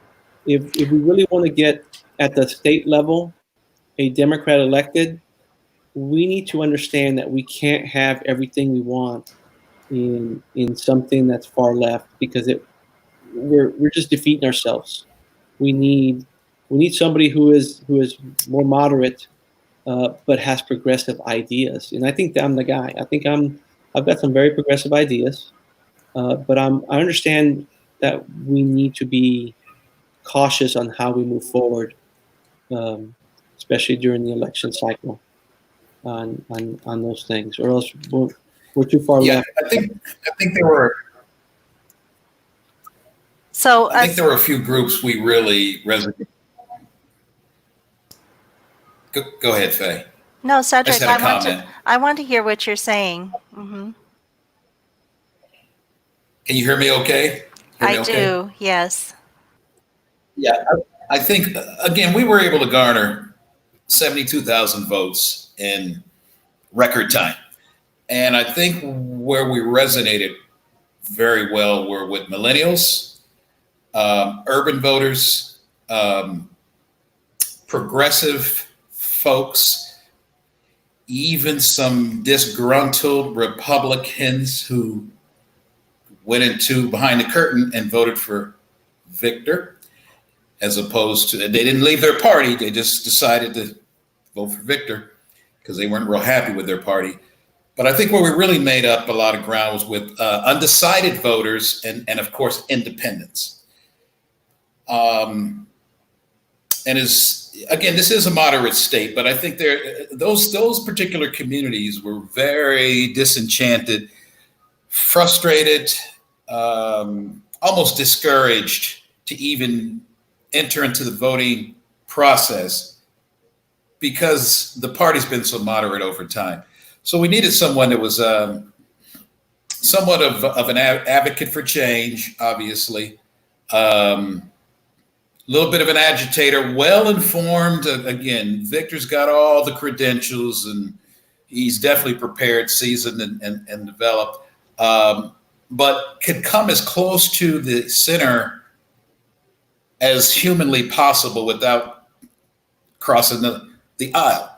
if we really want to get at the state level a Democrat elected, we need to understand that we can't have everything we want in something that's far left because we're just defeating ourselves. We need somebody who is more moderate, but has progressive ideas. And I think that I'm the guy. I've got some very progressive ideas, but I understand that we need to be cautious on how we move forward, um, especially during the election cycle. On those things, or else we're too far Yeah, left. I think there were So, I think there were a few groups we really resonated. Go ahead, Faye. no, I just Cedric, had a comment. I want to hear what you're saying. Can you hear me okay? Hear me I okay? do, yes. Yeah, I think, again, we were able to garner 72,000 votes in record time. And I think where we resonated very well were with millennials, urban voters, progressive folks, even some disgruntled Republicans who went into behind the curtain and voted for Victor, as opposed to, they didn't leave their party, they just decided to vote for Victor because they weren't real happy with their party. But I think where we really made up a lot of ground was with undecided voters and of course, independents. And again, this is a moderate state, but I think those particular communities were very disenchanted, frustrated, almost discouraged to even enter into the voting process because the party's been so moderate over time. So we needed someone that was somewhat of an advocate for change, obviously. A little bit of an agitator, well informed. Again, Victor's got all the credentials and he's definitely prepared, seasoned, and developed, but could come as close to the center as humanly possible without crossing the aisle.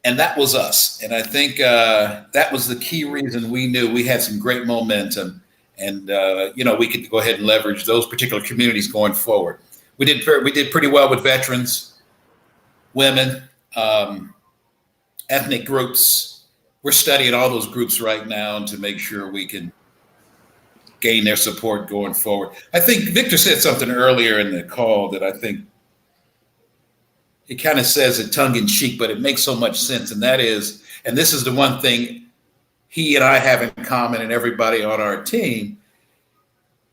And that was us. And I think that was the key reason we knew we had some great momentum. And, we could go ahead and leverage those particular communities going forward. We did pretty well with veterans, women, ethnic groups. We're studying all those groups right now to make sure we can gain their support going forward. I think Victor said something earlier in the call that I think it kind of says it tongue in cheek, but it makes so much sense. And that is, and this is the one thing he and I have in common and everybody on our team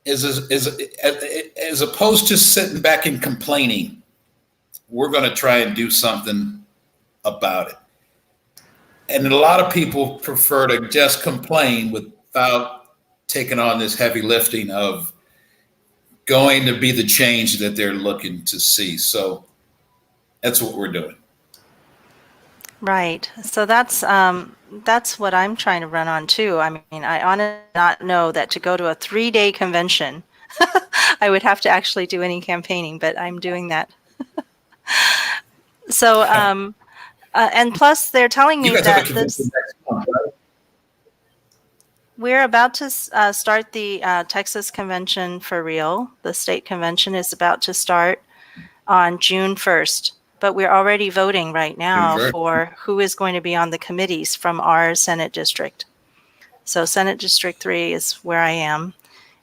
is as opposed to sitting back and complaining, we're going to try and do something about it. And a lot of people prefer to just complain without taking on this heavy lifting of going to be the change that they're looking to see. So that's what we're doing. Right. So that's what I'm trying to run on too. I mean, I honestly not know that to go to a 3-day convention, I would have to actually do any campaigning, but I'm doing that. So, and plus they're telling me You guys have a that convention this, next month, right? We're about to start the Texas Convention for real. The state convention is about to start on June 1st, but we're already voting right now June 1st. for who is going to be on the committees from our Senate district. So Senate District 3 is where I am.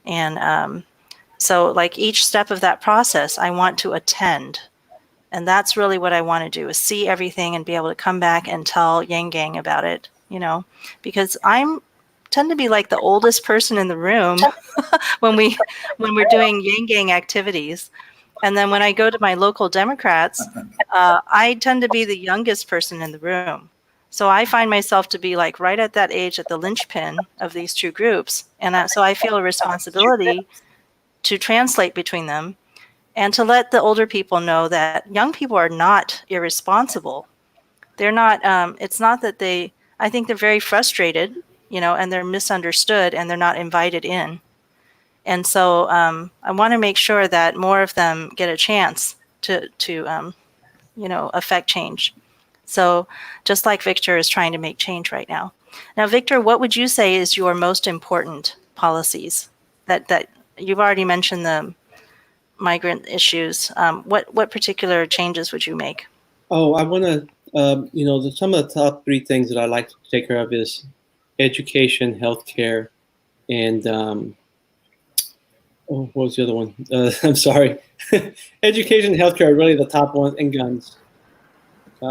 And so like each step of that process, I want to attend. And that's really what I want to do, is see everything and be able to come back and tell Yang Gang about it, because tend to be like the oldest person in the room when we're doing Yang Gang activities. And then when I go to my local Democrats, I tend to be the youngest person in the room. So I find myself to be like right at that age, at the linchpin of these two groups. And so I feel a responsibility to translate between them and to let the older people know that young people are not irresponsible. They're not, it's not that I think they're very frustrated, and they're misunderstood and they're not invited in. And so I want to make sure that more of them get a chance to affect change. So just like Victor is trying to make change right now. Now, Victor, what would you say is your most important policies that you've already mentioned the migrant issues? What particular changes would you make? Oh, I want to, some of the top three things that I like to take care of is education, healthcare, and what was the other one? I'm sorry. Education and healthcare are really the top one, and guns.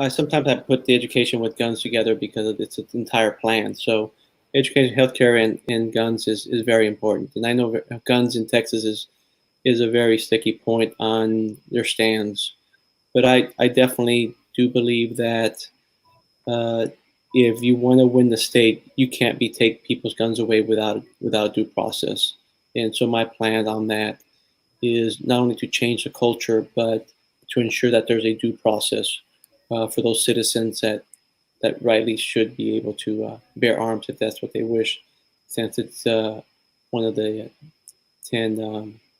Sometimes I put the education with guns together because it's an entire plan. So education, healthcare, and guns is very important. And I know guns in Texas is a very sticky point on their stands. But I definitely do believe that if you want to win the state, you can't take people's guns away without due process. And so my plan on that is not only to change the culture, but to ensure that there's a due process for those citizens that rightly should be able to bear arms if that's what they wish, since it's one of the 10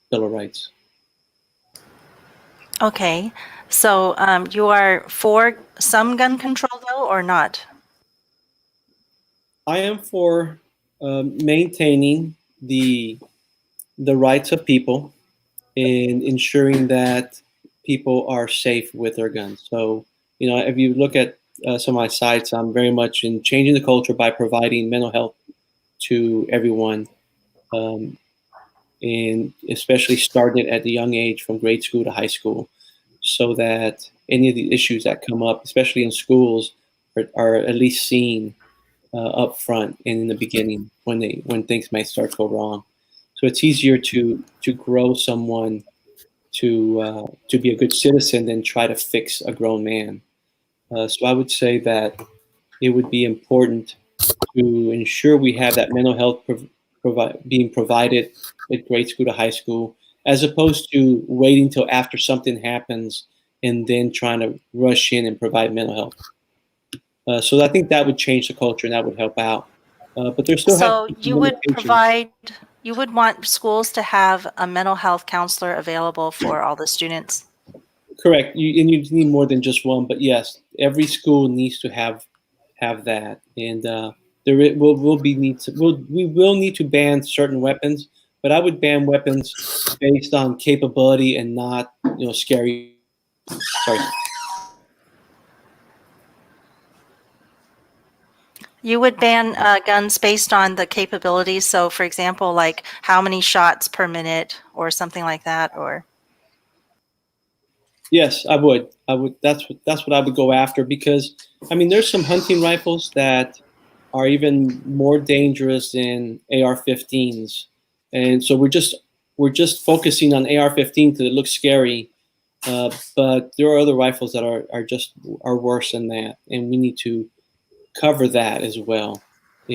Bill of Rights. Okay, so you are for some gun control, though, or not? I am for maintaining the rights of people and ensuring that people are safe with their guns. So, if you look at some of my sites, I'm very much in changing the culture by providing mental health to everyone, and especially starting at a young age from grade school to high school, so that any of the issues that come up, especially in schools, are at least seen up front and in the beginning when things might start to go wrong. So it's easier to grow someone to be a good citizen than try to fix a grown man. So I would say that it would be important to ensure we have that mental health being provided at grade school to high school, as opposed to waiting till after something happens and then trying to rush in and provide mental health. So I think that would change the culture and that would help out. But there's still So have you would want schools to have a mental health counselor available for all the students? Correct. You need more than just one, but yes, every school needs to have that, and we will need to ban certain weapons, but I would ban weapons based on capability and not scary. Sorry. You would ban guns based on the capabilities. So, for example, like how many shots per minute or something like that, or. Yes, I would. That's what I would go after, because there's some hunting rifles that are even more dangerous than AR-15s, and so we're just focusing on AR-15 because it looks scary, but there are other rifles that are worse than that, and we need to cover that as well.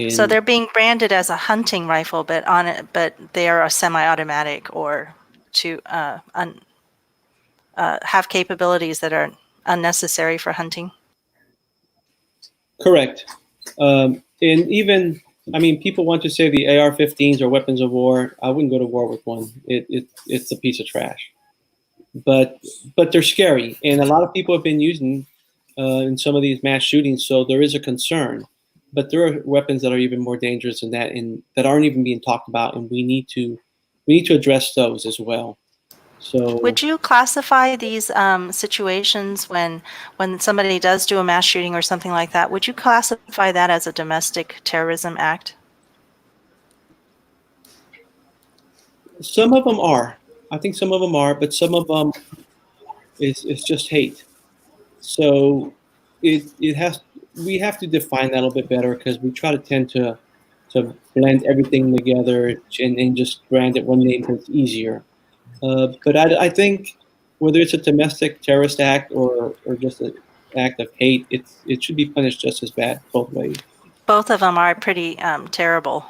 So they're being branded as a hunting rifle, but they are a semi-automatic or to have capabilities that are unnecessary for hunting. Correct. And even, people want to say the AR-15s are weapons of war. I wouldn't go to war with one. It's a piece of trash. But they're scary, and a lot of people have been using in some of these mass shootings. So there is a concern. but there are weapons that are even more dangerous than that, and that aren't even being talked about, and we need to address those as well. So, Would you classify these situations when somebody does do a mass shooting or something like that? Would you classify that as a domestic terrorism act? some of them are. I think some of them are, but some of them is just hate. So it has we have to define that a little bit better, because we try to tend to blend everything together and just brand it one name because it's easier. But I think whether it's a domestic terrorist act or just an act of hate, it should be punished just as bad both ways. Both of them are pretty terrible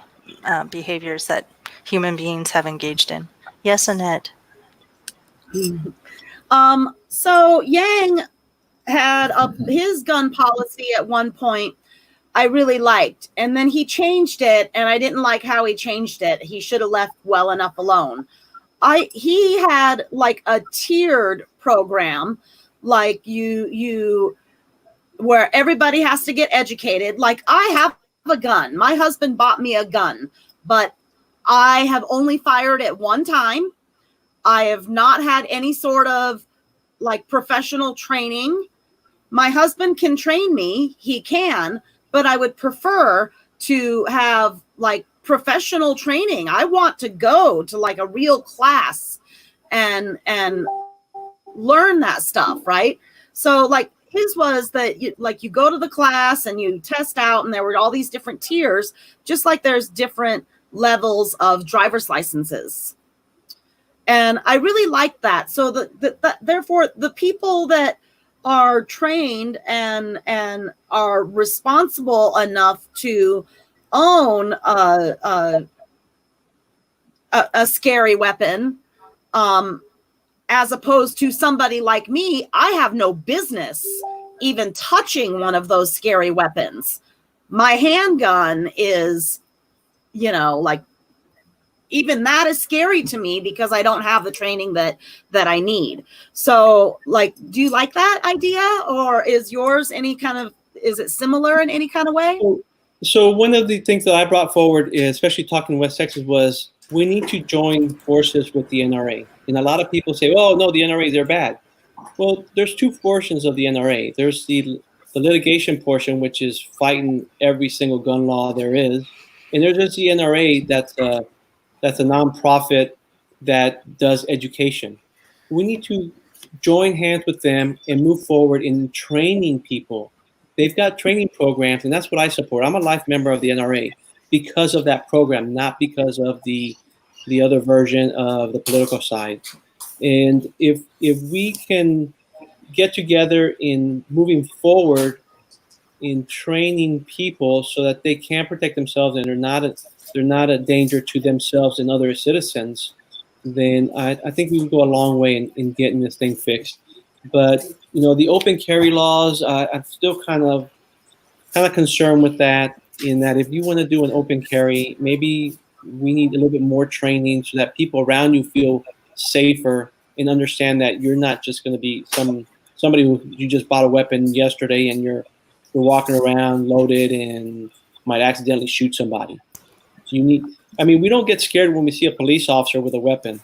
behaviors that human beings have engaged in. Yes, Annette. So Yang had his gun policy at one point I really liked, and then he changed it, and I didn't like how he changed it. He should have left well enough alone. He had like a tiered program, like you where everybody has to get educated. Like, I have a gun. My husband bought me a gun, but I have only fired it one time. I have not had any sort of like professional training. My husband can train me. He can, but I would prefer to have like professional training. I want to go to like a real class and learn that stuff, right? So like his was that you go to the class and you test out, and there were all these different tiers, just like there's different levels of driver's licenses. And I really like that. So therefore the people that are trained and are responsible enough to own a scary weapon, as opposed to somebody like me, I have no business even touching one of those scary weapons. My handgun is, like, even that is scary to me because I don't have the training that I need. So, like, do you like that idea, or is yours is it similar in any kind of way? So one of the things that I brought forward, especially talking in West Texas, was we need to join forces with the NRA. And a lot of people say, oh, no, the NRA, they're bad. Well, there's two portions of the NRA. There's the litigation portion, which is fighting every single gun law there is. And there's just the NRA that's a nonprofit that does education. We need to join hands with them and move forward in training people. They've got training programs, and that's what I support. I'm a life member of the NRA because of that program, not because of the other version of the political side. And if we can get together in moving forward in training people so that they can protect themselves and they're not a danger to themselves and other citizens, then I think we can go a long way in getting this thing fixed. But the open carry laws, I'm still kind of concerned with that. In that, if you want to do an open carry, maybe we need a little bit more training so that people around you feel safer and understand that you're not just going to be somebody who you just bought a weapon yesterday and you're walking around loaded and might accidentally shoot somebody. So we don't get scared when we see a police officer with a weapon.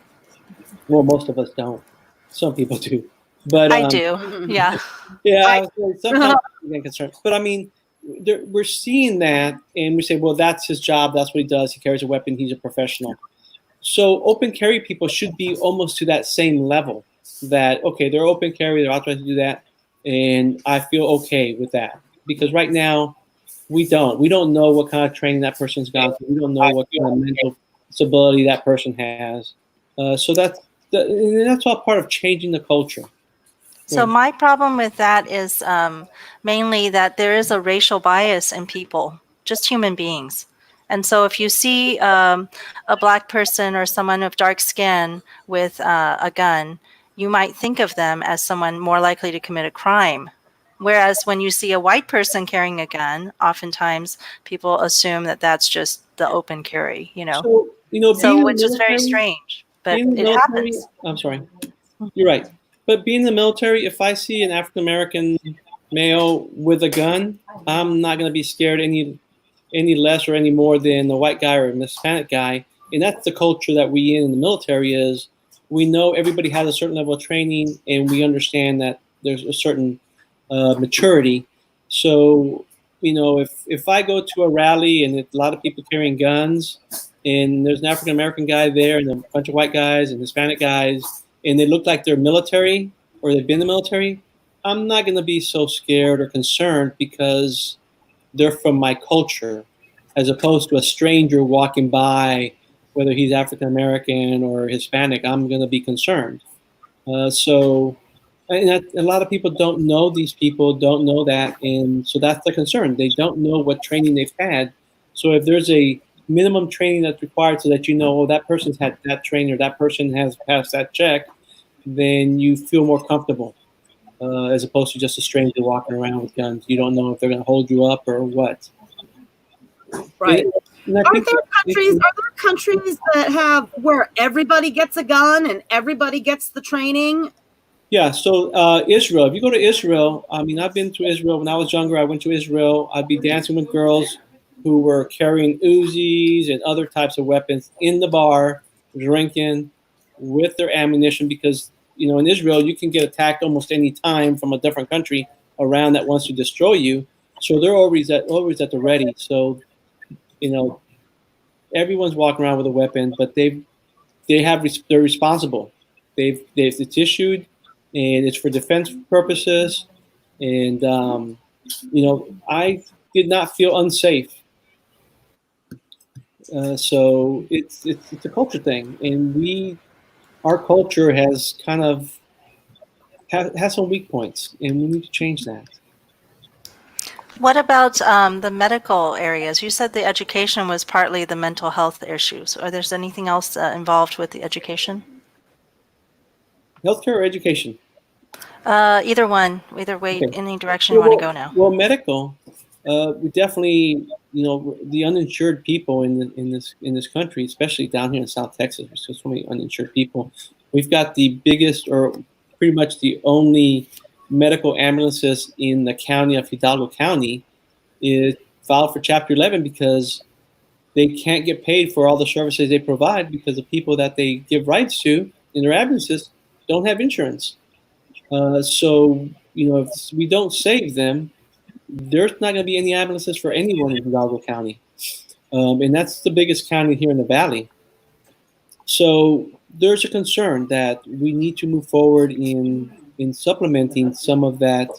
Well, most of us don't. Some people do. But I do. Yeah. Yeah. Sometimes I get concerned. But we're seeing that, and we say, well, that's his job. That's what he does. He carries a weapon. He's a professional. So open carry people should be almost to that same level. That, okay, they're open carry. They're authorized to do that, and I feel okay with that. Because right now, we don't know what kind of training that person's gone through. We don't know what kind of mental disability that person has. So that's all part of changing the culture. So my problem with that is mainly that there is a racial bias in people, just human beings. And so if you see a black person or someone of dark skin with a gun, you might think of them as someone more likely to commit a crime. Whereas when you see a white person carrying a gun, oftentimes people assume that that's just the open carry, So, which is very strange, but it happens. I'm sorry. You're right. But being in the military, if I see an African-American male with a gun, I'm not going to be scared any any less or any more than a white guy or a Hispanic guy. And that's the culture that we in the military is. We know everybody has a certain level of training, and we understand that there's a certain maturity. So, if I go to a rally and a lot of people carrying guns, and there's an African American guy there and a bunch of white guys and Hispanic guys, and they look like they're military or they've been in the military, I'm not going to be so scared or concerned because they're from my culture, as opposed to a stranger walking by, whether he's African American or Hispanic. I'm going to be concerned. And a lot of people don't know these people, don't know that, and so that's the concern. They don't know what training they've had. So if there's a minimum training that's required so that that person's had that training or that person has passed that check, then you feel more comfortable, as opposed to just a stranger walking around with guns. You don't know if they're going to hold you up or what. Right. Are there countries that have where everybody gets a gun and everybody gets the training? Yeah, so Israel, if you go to Israel, I've been to Israel. When I was younger, I went to Israel. I'd be dancing with girls who were carrying Uzis and other types of weapons in the bar, drinking with their ammunition, because, in Israel, you can get attacked almost any time from a different country around that wants to destroy you. So they're always at the ready. So, everyone's walking around with a weapon, but they're responsible. It's issued, and it's for defense purposes. And I did not feel unsafe. So it's a culture thing, and our culture has kind of has some weak points, and we need to change that. What about the medical areas? You said the education was partly the mental health issues. Are there anything else involved with the education? Healthcare or education? Either one, either way, Okay. any direction you want to go now. Well, medical, we definitely, the uninsured people in this country, especially down here in South Texas, there's so many uninsured people. We've got the biggest, or pretty much the only, medical ambulances in the county of Hidalgo County is filed for Chapter 11 because they can't get paid for all the services they provide because the people that they give rides to in their ambulances don't have insurance. So, if we don't save them, there's not going to be any ambulances for anyone in Hidalgo County. And that's the biggest county here in the Valley. So there's a concern that we need to move forward in supplementing some of that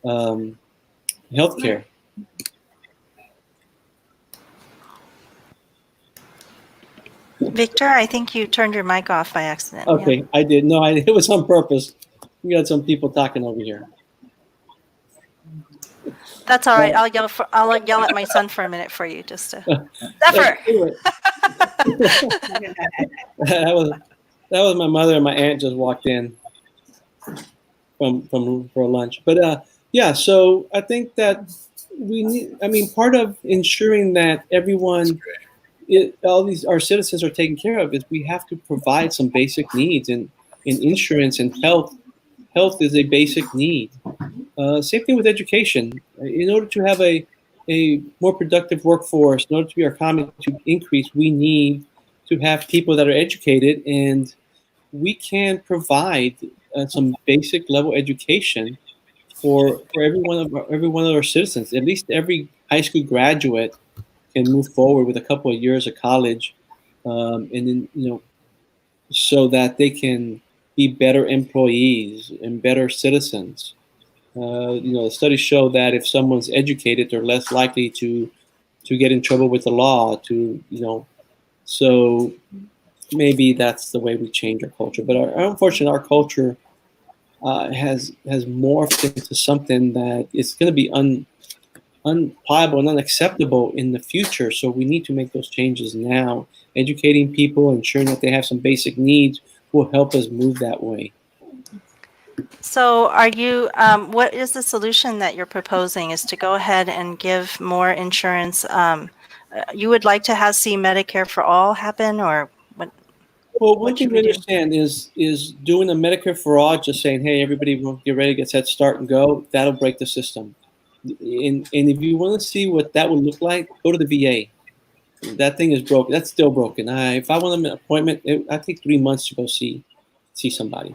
healthcare. Victor, I think you turned your mic off by accident. Okay, Yeah. I did. No, it was on purpose. We got some people talking over here. That's all right. I'll yell at my son for a minute for you, just to. Zephyr. Anyway. that was my mother and my aunt just walked in from for lunch. But yeah, so I think that we need. Part of ensuring that everyone, our citizens are taken care of is we have to provide some basic needs, and insurance and health. Health is a basic need. Same thing with education. In order to have a more productive workforce, in order to be our economy to increase, we need to have people that are educated, and we can provide some basic level education for every one of our citizens. At least every high school graduate can move forward with a couple of years of college, and then so that they can be better employees and better citizens. The studies show that if someone's educated, they're less likely to get in trouble with the law. So maybe that's the way we change our culture. But unfortunately, our culture has morphed into something that is going to be unviable and unacceptable in the future. So we need to make those changes now. Educating people, ensuring that they have some basic needs, will help us move that way. So are you, what is the solution that you're proposing? Is to go ahead and give more insurance? You would like to see Medicare for all happen, or what? Well, one thing we understand is doing a Medicare for all, just saying, hey, everybody will get ready, get set, start and go, that'll break the system. And if you want to see what that would look like, go to the VA. That thing is broken. That's still broken. If I want an appointment, I take 3 months to go see somebody.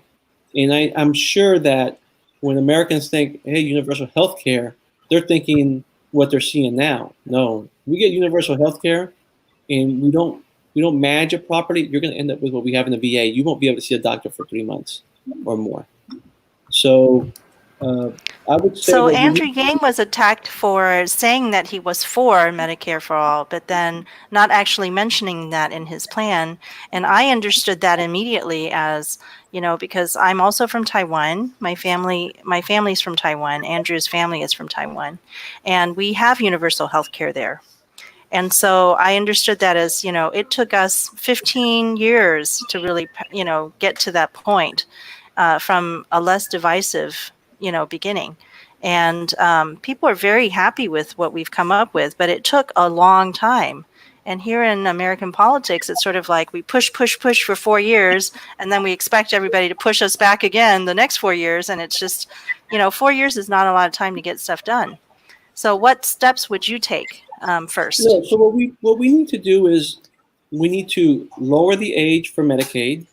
And I'm sure that when Americans think, hey, universal health care, they're thinking what they're seeing now. No, we get universal health care and we don't manage it properly, you're going to end up with what we have in the VA. You won't be able to see a doctor for 3 months or more. So I would say. So Andrew Yang was attacked for saying that he was for Medicare for all, but then not actually mentioning that in his plan. And I understood that immediately as, because I'm also from Taiwan. My family's from Taiwan. Andrew's family is from Taiwan. And we have universal health care there. And so I understood that as, it took us 15 years to really, get to that point from a less divisive, beginning. And people are very happy with what we've come up with, but it took a long time. And here in American politics, it's sort of like we push for 4 years, and then we expect everybody to push us back again the next 4 years. And it's just, 4 years is not a lot of time to get stuff done. So what steps would you take first? Yeah, so what we need to do is we need to lower the age for Medicaid,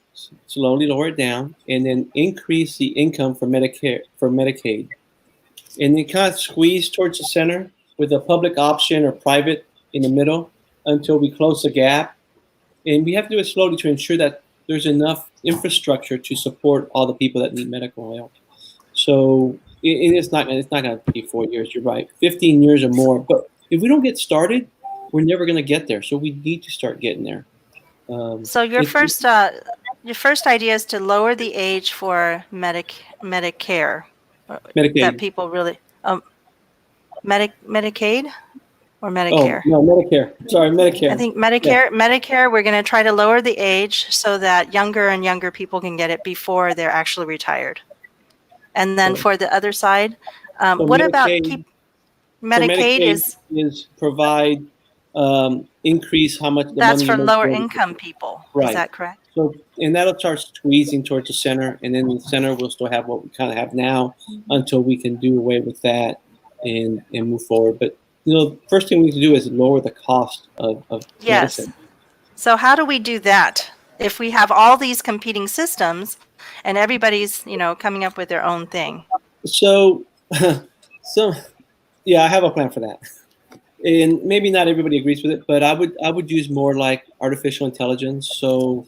slowly lower it down, and then increase the income for Medicaid. And then kind of squeeze towards the center with a public option or private in the middle until we close the gap. And we have to do it slowly to ensure that there's enough infrastructure to support all the people that need medical help. So it's not going to be 4 years. You're right, 15 years or more. But if we don't get started, we're never going to get there. So we need to start getting there. So your first idea is to lower the age for Medicare. Medicaid. That people really Medicaid or Medicare? Oh, no, Medicare. Sorry, Medicare. I think Medicare. Yeah. Medicare. We're going to try to lower the age so that younger and younger people can get it before they're actually retired. And then for the other side, so what Medicaid, about Medicaid is provide increase how much the that's money for lower income people. Right. Is that correct? So, and that'll start squeezing towards the center, and then the center will still have what we kind of have now until we can do away with that and move forward. But first thing we need to do is lower the cost of yes. medicine. So how do we do that if we have all these competing systems and everybody's coming up with their own thing? So yeah, I have a plan for that. And maybe not everybody agrees with it, but I would use more like artificial intelligence. So,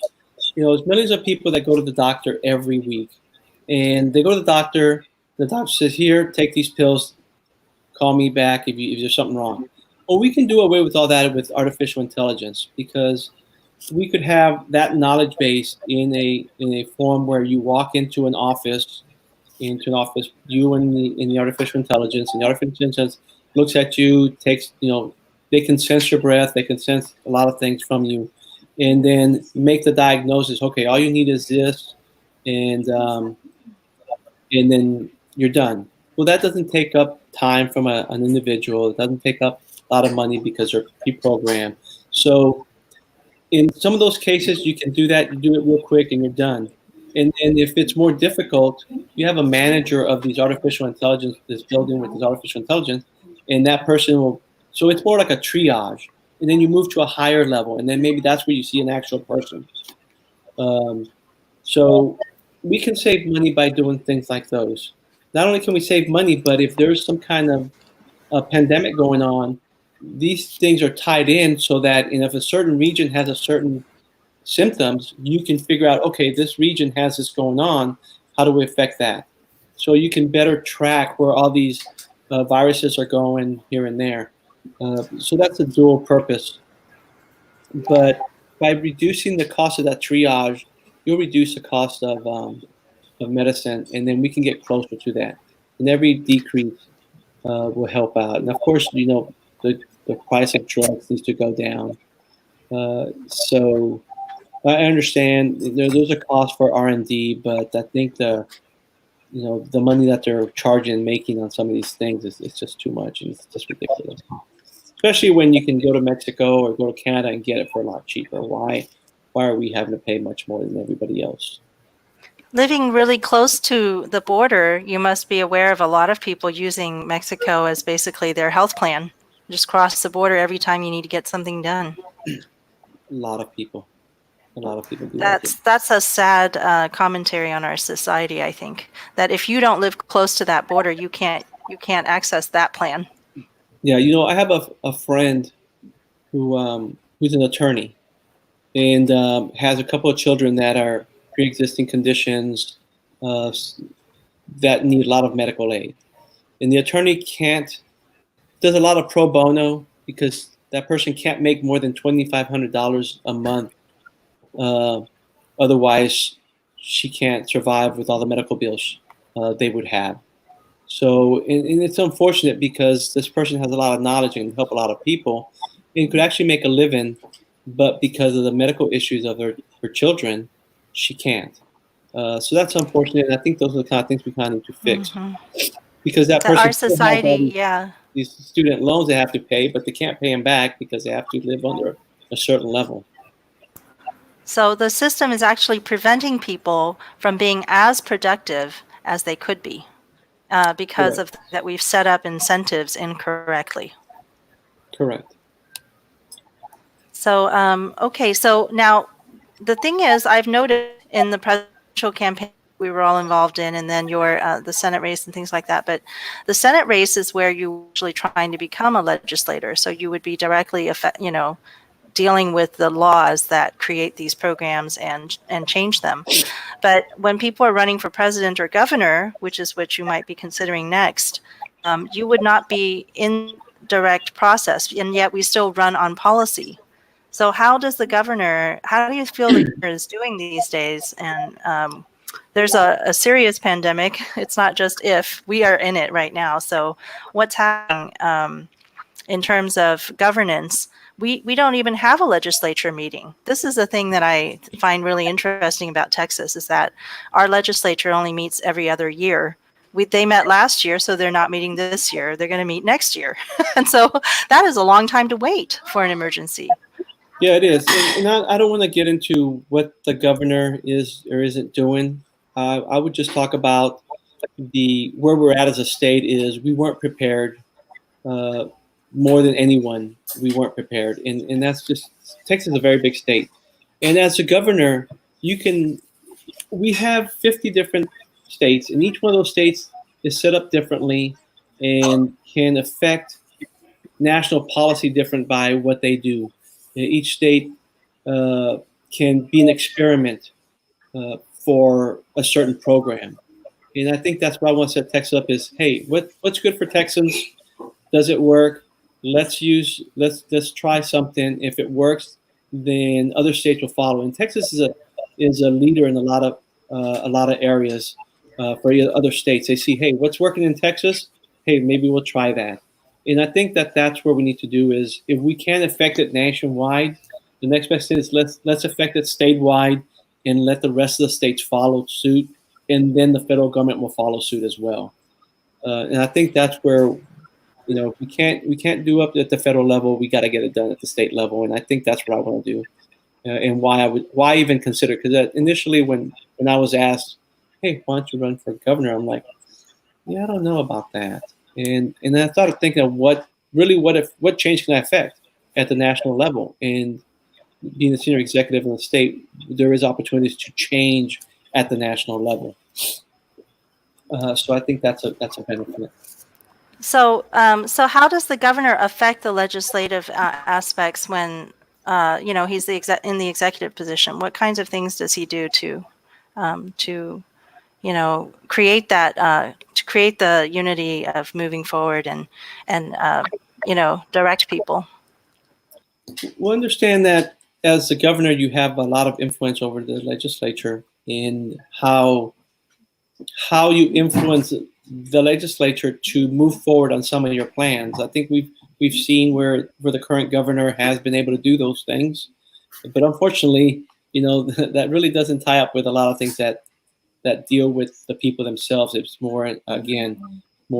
there's millions of people that go to the doctor every week, and they go to the doctor says, here, take these pills, call me back if there's something wrong. Well, we can do away with all that with artificial intelligence, because we could have that knowledge base in a form where you walk into an office, you and the artificial intelligence, and the artificial intelligence looks at you, takes, they can sense your breath, they can sense a lot of things from you, and then make the diagnosis. Okay, all you need is this, and then you're done. Well, that doesn't take up time from an individual. It doesn't take up a lot of money because they're pre-programmed. So in some of those cases, you can do that. You do it real quick and you're done. And if it's more difficult, you have a manager of these artificial intelligence, this building with this artificial intelligence, and that person will, so it's more like a triage. And then you move to a higher level, and then maybe that's where you see an actual person. So we can save money by doing things like those. Not only can we save money, but if there's some kind of a pandemic going on, these things are tied in so that if a certain region has a certain symptoms, you can figure out, okay, this region has this going on, how do we affect that? So you can better track where all these viruses are going here and there. So that's a dual purpose. But by reducing the cost of that triage, you'll reduce the cost of medicine, and then we can get closer to that. And every decrease will help out. And of course, the price of drugs needs to go down. So I understand there's a cost for R&D, but I think the money that they're charging and making on some of these things is just too much, and it's just ridiculous. Especially when you can go to Mexico or go to Canada and get it for a lot cheaper. Why are we having to pay much more than everybody else? Living really close to the border, you must be aware of a lot of people using Mexico as basically their health plan. Just cross the border every time you need to get something done. A lot of people do That's a sad commentary on our society. I think that if you don't live close to that border, you can't access that plan. Yeah, I have a friend who's an attorney and has a couple of children that are pre-existing conditions that need a lot of medical aid. And the attorney does a lot of pro bono because that person can't make more than $2,500 a month. Otherwise, she can't survive with all the medical bills they would have. So, and it's unfortunate because this person has a lot of knowledge and can help a lot of people and could actually make a living, but because of the medical issues of her children, she can't. So that's unfortunate. And I think those are the kind of things we kind of need to fix because that person our society, these student loans they have to pay, but they can't pay them back because they have to live under a certain level. So the system is actually preventing people from being as productive as they could be because of that we've set up incentives incorrectly. Correct. So, okay, so now the thing is, I've noted in the presidential campaign we were all involved in, and then the Senate race and things like that. But the Senate race is where you're actually trying to become a legislator. So you would be directly, dealing with the laws that create these programs and change them. But when people are running for president or governor, which is what you might be considering next, you would not be in direct process, and yet we still run on policy. So how do you feel the governor is doing these days? And there's a serious pandemic. It's not just if, we are in it right now. So what's happening in terms of governance? We don't even have a legislature meeting. This is the thing that I find really interesting about Texas is that our legislature only meets every other year. They met last year, so they're not meeting this year. They're going to meet next year. And so that is a long time to wait for an emergency. Yeah, it is. And I don't want to get into what the governor is or isn't doing. I would just talk about where we're at as a state is we weren't prepared. More than anyone, we weren't prepared. And that's just, Texas is a very big state. And as a governor, we have 50 different states, and each one of those states is set up differently and can affect national policy different by what they do. Each state can be an experiment for a certain program. And I think that's why I want to set Texas up is, hey, what's good for Texans? Does it work? Let's try something. If it works, then other states will follow. And Texas is a leader in a lot of areas for other states. They see, hey, what's working in Texas? Hey, maybe we'll try that. And I think that's where we need to do is if we can affect it nationwide, the next best thing is let's affect it statewide and let the rest of the states follow suit, and then the federal government will follow suit as well. And I think that's where. We can't do up at the federal level. We got to get it done at the state level, and I think that's what I want to do, and why even consider? Because initially, when I was asked, "Hey, why don't you run for governor?" I'm like, "Yeah, I don't know about that." And I started thinking of what change can I affect at the national level? And being a senior executive in the state, there is opportunities to change at the national level. So I think that's a benefit. So, so how does the governor affect the legislative aspects when, he's in the executive position? What kinds of things does he do to create that, to create the unity of moving forward and direct people? Well, understand that as the governor, you have a lot of influence over the legislature in how you influence the legislature to move forward on some of your plans. I think we've seen where the current governor has been able to do those things, but unfortunately, that really doesn't tie up with a lot of things that deal with the people themselves. It's more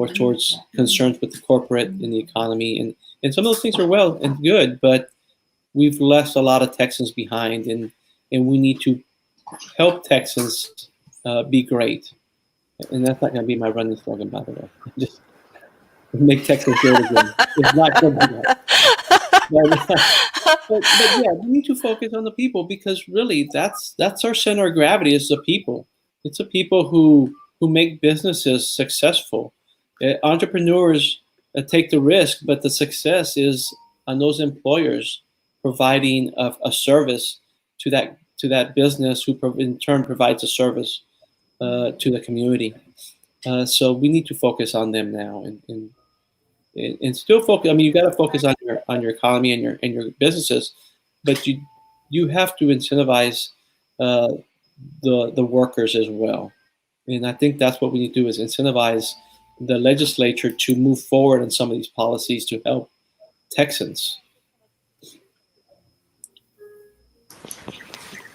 towards concerns with the corporate and the economy, and some of those things are well and good, but we've left a lot of Texans behind, and we need to help Texans be great. And that's not going to be my running slogan, by the way. Just make Texas great again. It's not going to be that. But yeah, we need to focus on the people, because really that's our center of gravity, is the people. It's the people who make businesses successful. Entrepreneurs take the risk, but the success is on those employers providing a service to that business, who in turn provides a service to the community. So we need to focus on them now, and still focus. I mean, you got to focus on your economy and your businesses, but you have to incentivize the workers as well. And I think that's what we need to do, is incentivize the legislature to move forward on some of these policies to help Texans.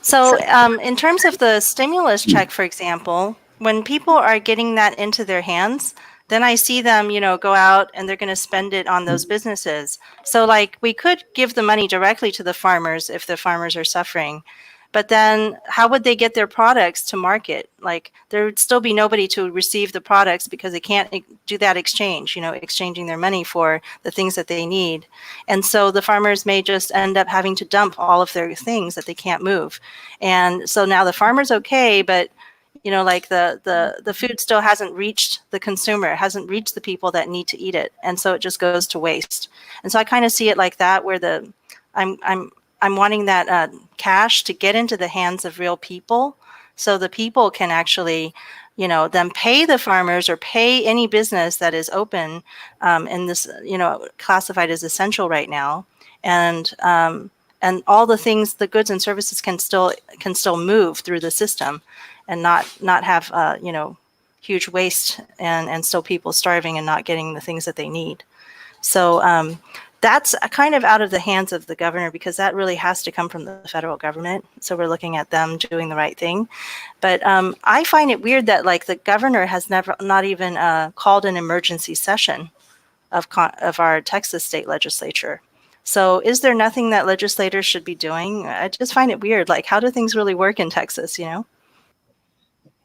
So in terms of the stimulus check, for example, when people are getting that into their hands, then I see them, go out and they're going to spend it on those businesses. So like, we could give the money directly to the farmers if the farmers are suffering, but then how would they get their products to market? Like, there would still be nobody to receive the products, because they can't do that exchange, exchanging their money for the things that they need. And so the farmers may just end up having to dump all of their things that they can't move. And so now the farmer's okay, but like the food still hasn't reached the consumer, hasn't reached the people that need to eat it. And so it just goes to waste. And so I kind of see it like that, where I'm wanting that cash to get into the hands of real people, so the people can actually, then pay the farmers or pay any business that is open in this, classified as essential right now. And all the things, the goods and services can still move through the system, and not have huge waste and still people starving and not getting the things that they need. So that's kind of out of the hands of the governor, because that really has to come from the federal government. So we're looking at them doing the right thing. But I find it weird that like the governor has not even called an emergency session of our Texas state legislature. So is there nothing that legislators should be doing? I just find it weird. Like, how do things really work in Texas,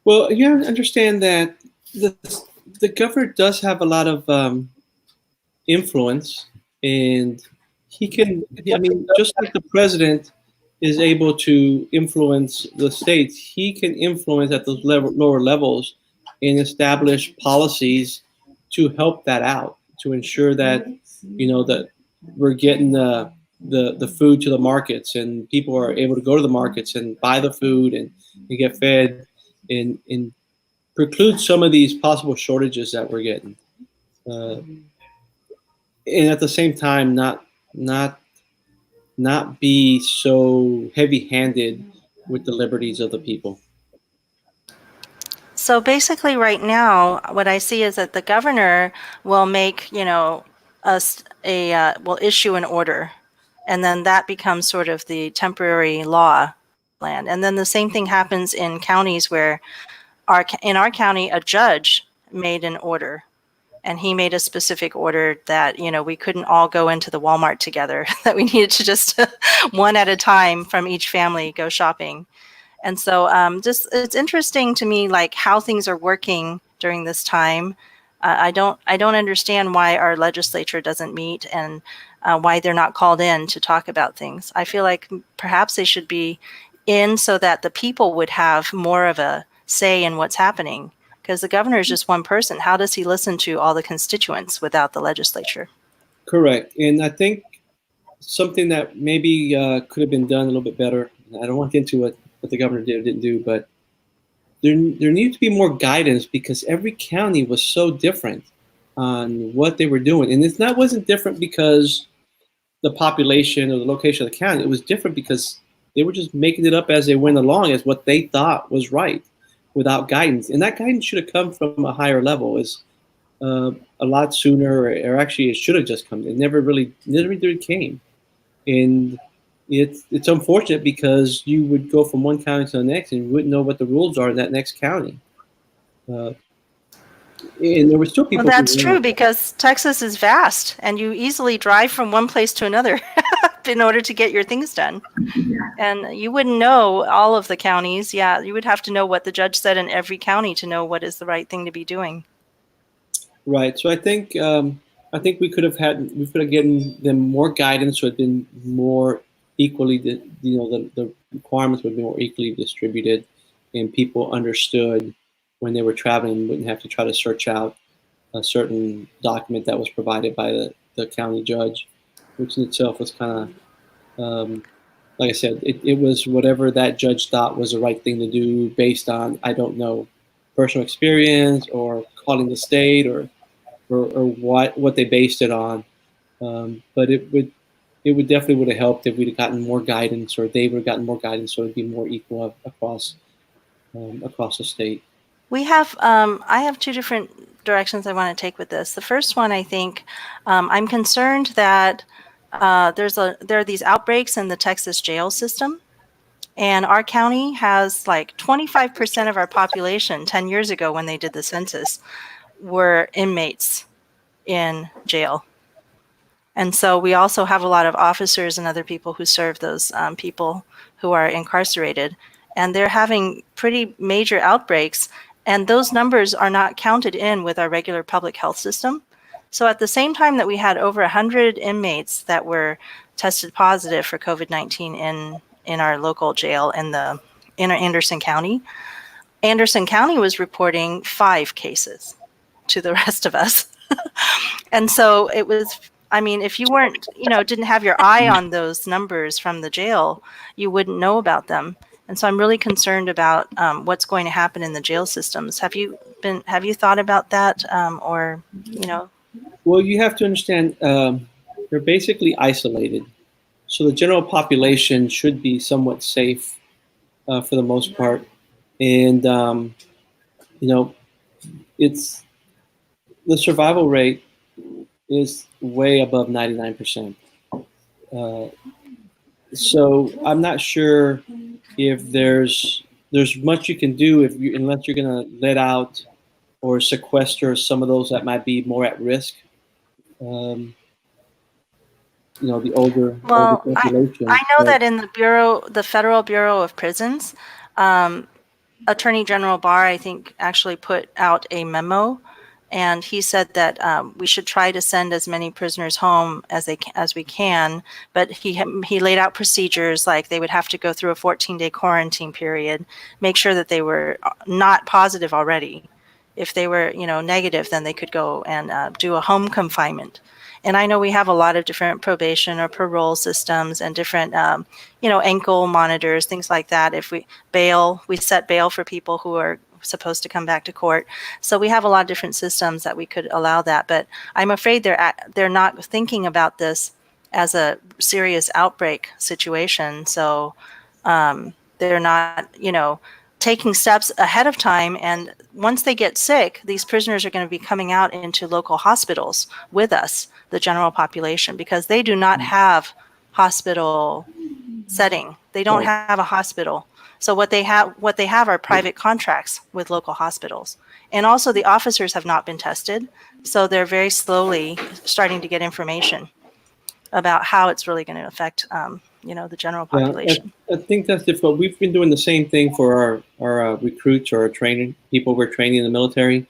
Well, you have to understand that the governor does have a lot of influence, and he can. I mean, just like the president is able to influence the states, he can influence at those lower levels and establish policies to help that out, to ensure that that we're getting the food to the markets, and people are able to go to the markets and buy the food and get fed, and preclude some of these possible shortages that we're getting, and at the same time not be so heavy-handed with the liberties of the people. So basically right now, what I see is that the governor will make, will issue an order, and then that becomes sort of the temporary law land. And then the same thing happens in counties where in our county, a judge made an order, and he made a specific order that, we couldn't all go into the Walmart together, that we needed to just one at a time from each family go shopping. And so just it's interesting to me, like how things are working during this time. I don't understand why our legislature doesn't meet, and why they're not called in to talk about things. I feel like perhaps they should be in so that the people would have more of a say in what's happening, because the governor is just one person. How does he listen to all the constituents without the legislature? Correct. And I think something that maybe could have been done a little bit better, I don't want to get into what the governor did or didn't do, but there needs to be more guidance, because every county was so different on what they were doing. And wasn't different because the population or the location of the county. It was different because they were just making it up as they went along, as what they thought was right, without guidance. And that guidance should have come from a higher level, a lot sooner, or actually it should have just come. It never really came. And it's unfortunate, because you would go from one county to the next and you wouldn't know what the rules are in that next county. And there were still people. Well, that's true, because Texas is vast and you easily drive from one place to another up in order to get your things done. And you wouldn't know all of the counties. Yeah, you would have to know what the judge said in every county to know what is the right thing to be doing. Right. So I think we could have given them more guidance, so it'd been more equally, the requirements would be more equally distributed, and people understood when they were traveling, wouldn't have to try to search out a certain document that was provided by the county judge, which in itself was kind of, like I said, it was whatever that judge thought was the right thing to do based on, I don't know, personal experience or calling the state or what they based it on. But it would definitely would have helped if we'd have gotten more guidance, or they would have gotten more guidance, so it'd be more equal across the state. We have, I have two different directions I want to take with this. The first one, I think, I'm concerned that there are these outbreaks in the Texas jail system, and our county has like 25% of our population 10 years ago when they did the census were inmates in jail. And so we also have a lot of officers and other people who serve those people who are incarcerated, and they're having pretty major outbreaks, and those numbers are not counted in with our regular public health system. So at the same time that we had over 100 inmates that were tested positive for COVID-19 in our local jail in Anderson County was reporting 5 cases to the rest of us. And so it was, I mean, if you weren't, didn't have your eye on those numbers from the jail, you wouldn't know about them. And so I'm really concerned about what's going to happen in the jail systems. Have you thought about that, Well, you have to understand, they're basically isolated. So the general population should be somewhat safe for the most part. And, it's the survival rate is way above 99%. So I'm not sure if there's much you can do unless you're going to let out or sequester some of those that might be more at risk. The older population. I know that in the Federal Bureau of Prisons, Attorney General Barr, I think, actually put out a memo, and he said that we should try to send as many prisoners home as we can. But he laid out procedures like they would have to go through a 14-day quarantine period, make sure that they were not positive already. If they were, negative, then they could go and do a home confinement. And I know we have a lot of different probation or parole systems and different, ankle monitors, things like that. If we set bail for people who are supposed to come back to court. So we have a lot of different systems that we could allow that. But I'm afraid they're not thinking about this as a serious outbreak situation. So they're not, taking steps ahead of time. And once they get sick, these prisoners are going to be coming out into local hospitals with us, the general population, because they do not have hospital setting. They don't have a hospital. So what they have are private contracts with local hospitals. And also the officers have not been tested. So they're very slowly starting to get information about how it's really going to affect, the general population. Yeah, I think that's difficult. We've been doing the same thing for our recruits or our people we're training in the military.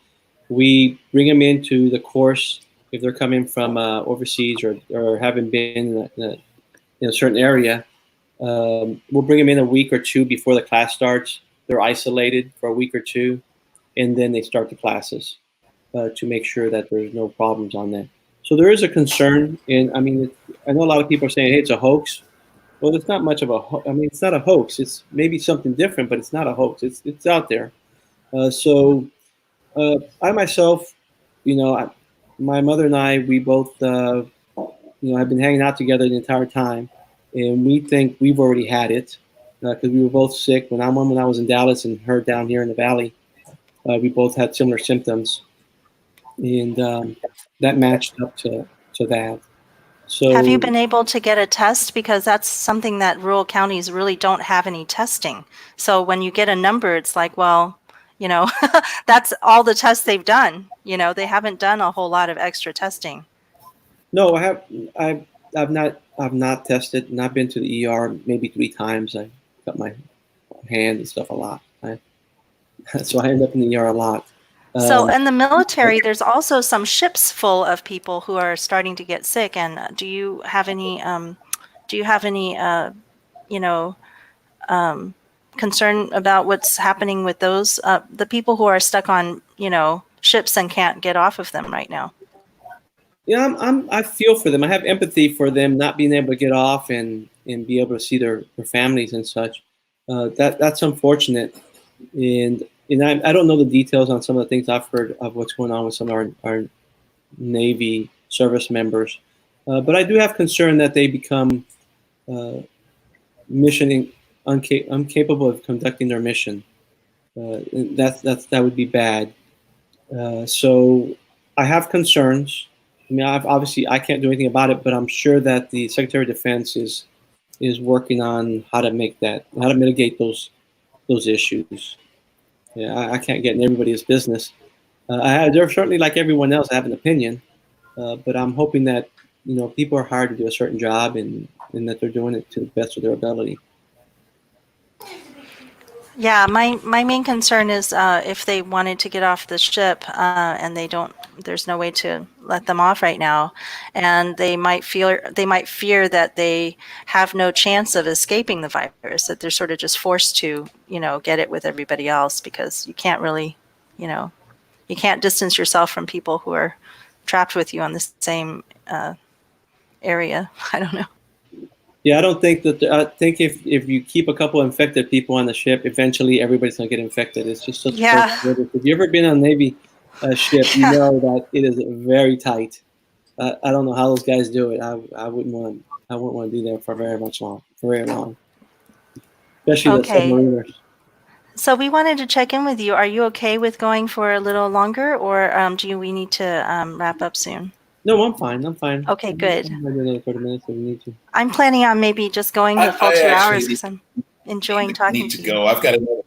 We bring them into the course if they're coming from overseas or haven't been in a certain area. We'll bring them in a week or two before the class starts. They're isolated for a week or two, and then they start the classes to make sure that there's no problems on that. So there is a concern, and I mean, I know a lot of people are saying, "Hey, it's a hoax." Well, it's not much of it's not a hoax. It's maybe something different, but it's not a hoax. It's out there. So I myself, my mother and I, we both, have been hanging out together the entire time, and we think we've already had it because we were both sick. When I was in Dallas and her down here in the Valley, we both had similar symptoms, and that matched up to that. So, have you been able to get a test? Because that's something that rural counties really don't have any testing. So when you get a number, it's like, well, that's all the tests they've done. They haven't done a whole lot of extra testing. No, I've not tested, not been to the ER maybe 3 times. I cut my hand and stuff a lot. So I end up in the ER a lot. So in the military, there's also some ships full of people who are starting to get sick. And do you have any, you know, concern about what's happening with those, the people who are stuck on, ships and can't get off of them right now? Yeah, I feel for them. I have empathy for them not being able to get off and be able to see their families and such. That's unfortunate. And I don't know the details on some of the things I've heard of what's going on with some of our Navy service members. But I do have concern that they become incapable of conducting their mission. That would be bad. So I have concerns. I mean, obviously I can't do anything about it, but I'm sure that the Secretary of Defense is working on how to mitigate those issues. Yeah, I can't get in everybody's business. They're certainly like everyone else. I have an opinion, but I'm hoping that people are hired to do a certain job and that they're doing it to the best of their ability. Yeah, my main concern is if they wanted to get off the ship and there's no way to let them off right now, and they might fear that they have no chance of escaping the virus, that they're sort of just forced to, get it with everybody else, because you can't really, you can't distance yourself from people who are trapped with you on the same area. I don't know. Yeah, I don't think that. I think if you keep a couple of infected people on the ship, eventually everybody's gonna get infected. It's just such. Yeah. If you ever been on a Navy ship, you know that it is very tight. I don't know how those guys do it. I wouldn't want to do that for very long. Especially the submariners. So we wanted to check in with you. Are you okay with going for a little longer, or we need to wrap up soon? No, I'm fine. Okay, good. I'm gonna do another 30 minutes if we need to. I'm planning on maybe just going the full 2 hours because I'm enjoying talking to you. Go. I've got another.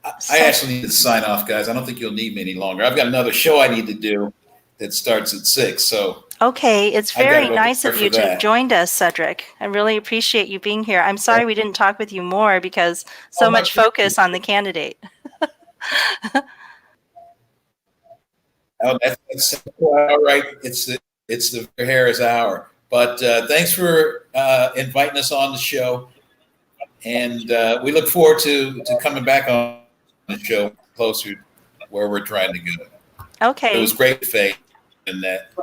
I actually need to sign off, guys. I don't think you'll need me any longer. I've got another show I need to do that starts at 6. So okay, it's very nice of you to have joined us, Cedric. I really appreciate you being here. I'm sorry we didn't talk with you more because so much focus on the candidate. Oh, that's all right. It's the Harris hour. But thanks for inviting us on the show, and we look forward to coming back on the show closer where we're trying to go. Okay. It was great, Faye, and that.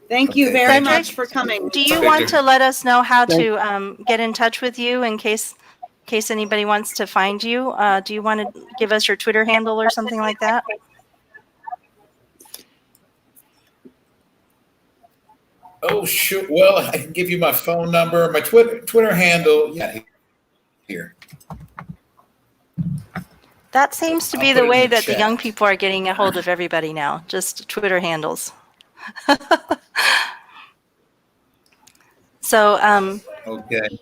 Thank you very much for coming. Do you want to let us know how to get in touch with you in case anybody wants to find you? Do you want to give us your Twitter handle or something like that? Oh, sure. Well, I can give you my phone number, my Twitter handle. Yeah, here. That seems to be the way that the young people are getting a hold of everybody now, just Twitter handles. So, okay.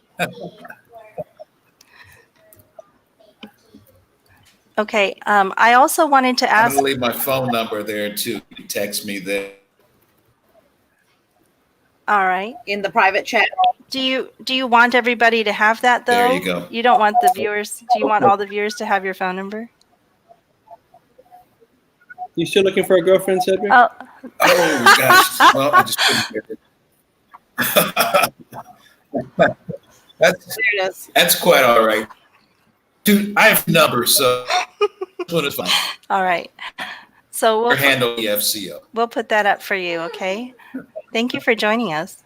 Okay. I also wanted to ask. I'm gonna leave my phone number there too. You text me there. All right. In the private chat. Do you want everybody to have that though? There you go. You don't want the viewers. Do you want all the viewers to have your phone number? You still looking for a girlfriend, Cedric? Oh gosh. Well, I just couldn't get it. That's quite all right. Dude, I have numbers, so this one is fine. All right. So we'll handle EFCO. We'll put that up for you, okay? Thank you for joining us.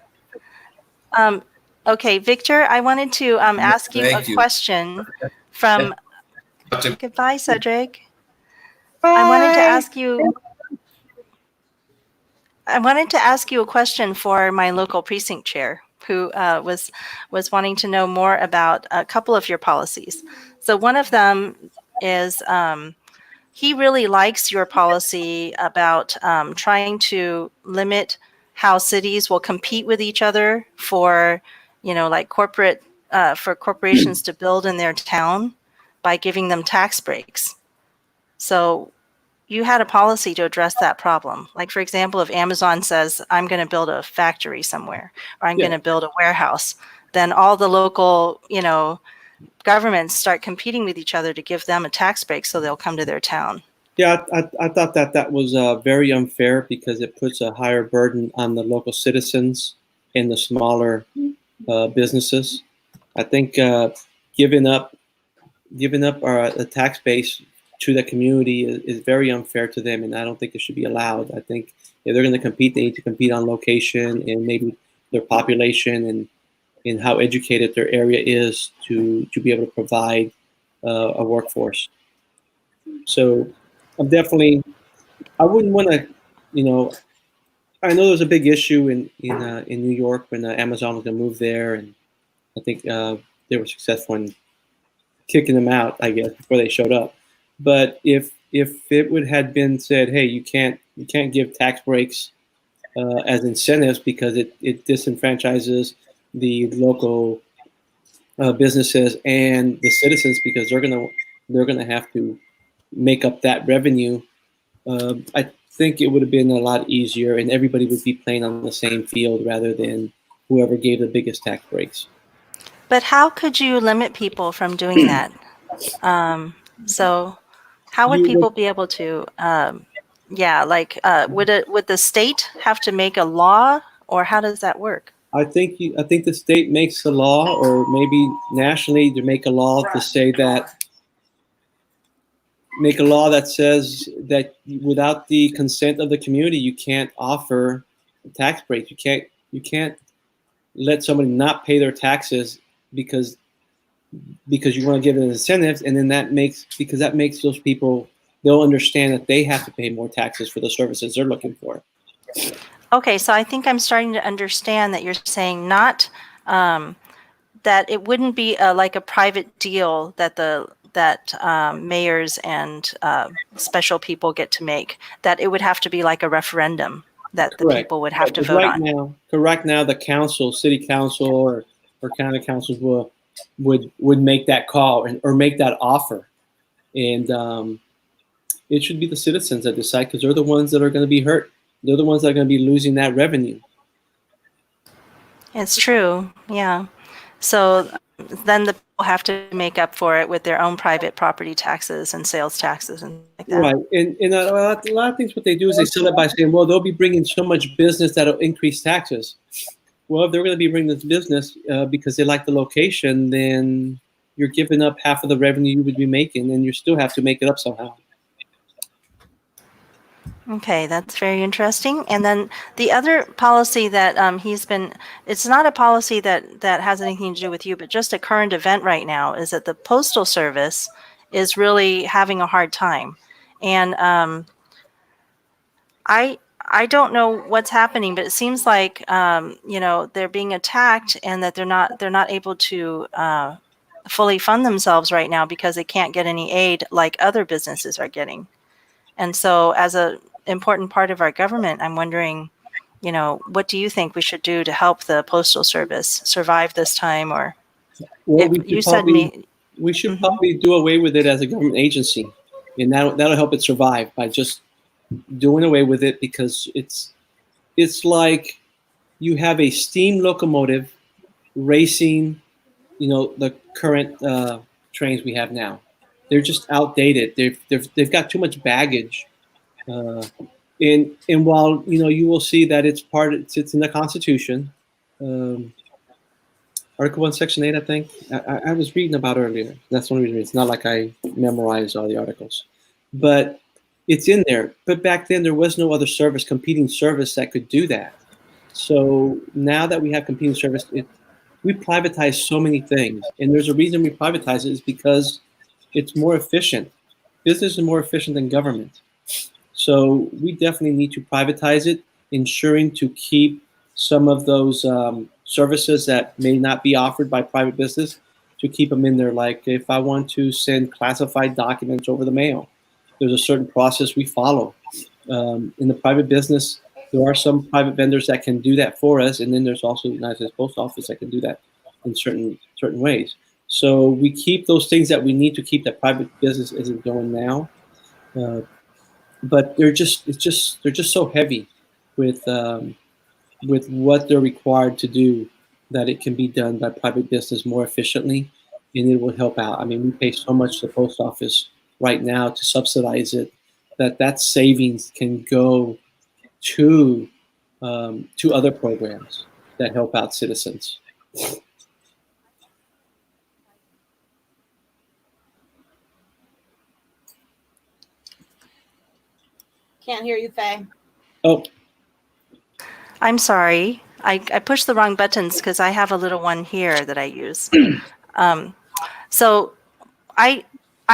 Okay, Victor, I wanted to ask you a question from. Goodbye, Cedric. Bye. I wanted to ask you a question for my local precinct chair, who was wanting to know more about a couple of your policies. So one of them is he really likes your policy about trying to limit how cities will compete with each other for, like for corporations to build in their town by giving them tax breaks. So you had a policy to address that problem. Like, for example, if Amazon says, I'm going to build a factory somewhere, or I'm Yeah. going to build a warehouse, then all the local, governments start competing with each other to give them a tax break so they'll come to their town. Yeah, I thought that was very unfair because it puts a higher burden on the local citizens and the smaller businesses. I think giving up the tax base to the community is very unfair to them, and I don't think it should be allowed. I think if they're going to compete, they need to compete on location and maybe their population and how educated their area is to be able to provide a workforce. So I'm definitely, I wouldn't want to, I know there's a big issue in New York when Amazon was going to move there, and I think they were successful in kicking them out, I guess, before they showed up. But if it would had been said, hey, you can't give tax breaks as incentives because it disenfranchises the local businesses and the citizens because they're gonna have to make up that revenue. I think it would have been a lot easier, and everybody would be playing on the same field rather than whoever gave the biggest tax breaks. But how could you limit people from doing that? So how would people be able to, would the state have to make a law, or how does that work? I think the state makes the law, or maybe nationally to make a law to say that, make a law that says that without the consent of the community, you can't offer a tax break. You can't let somebody not pay their taxes because you want to give them incentives, and then that makes those people, they'll understand that they have to pay more taxes for the services they're looking for. Okay, so I think I'm starting to understand that you're saying not that it wouldn't be like a private deal that mayors and special people get to make, that it would have to be like a referendum that the Correct. people would have to vote on. Now, the council, city council or county councils would make that call or make that offer. And it should be the citizens that decide, because they're the ones that are going to be hurt. They're the ones that are going to be losing that revenue. It's true, yeah. So then the people have to make up for it with their own private property taxes and sales taxes and like that. Right, and a lot of things, what they do is they sell it by saying, well, they'll be bringing so much business that'll increase taxes. Well, if they're going to be bringing this business because they like the location, then you're giving up half of the revenue you would be making, and you still have to make it up somehow. Okay, that's very interesting. And then the other policy that it's not a policy that has anything to do with you, but just a current event right now, is that the Postal Service is really having a hard time. And I don't know what's happening, but it seems like they're being attacked, and that they're not able to fully fund themselves right now because they can't get any aid like other businesses are getting. And so, as an important part of our government, I'm wondering, what do you think we should do to help the Postal Service survive this time? Or well, we should probably do away with it as a government agency, and that'll help it survive by just doing away with it, because it's like you have a steam locomotive racing, the current trains we have now. They're just outdated. They've got too much baggage, and while you will see that it's in the Constitution, Article 1, Section 8, I think. I was reading about earlier. That's the only reason. It's not like I memorized all the articles, but it's in there. But back then there was no other competing service that could do that. So now that we have competing service, we privatize so many things, and there's a reason we privatize it, is because it's more efficient. Business is more efficient than government. So we definitely need to privatize it, ensuring to keep some of those services that may not be offered by private business, to keep them in there. Like if I want to send classified documents over the mail, there's a certain process we follow. In the private business, there are some private vendors that can do that for us, and then there's also the United States Post Office that can do that in certain ways. So we keep those things that we need to keep that private business isn't going now. but they're just so heavy with what they're required to do that it can be done by private business more efficiently, and it will help out. I mean, we pay so much to the post office right now to subsidize it that savings can go to other programs that help out citizens. Can't hear you, Faye. Oh, I'm sorry. I pushed the wrong buttons because I have a little one here that I use. So I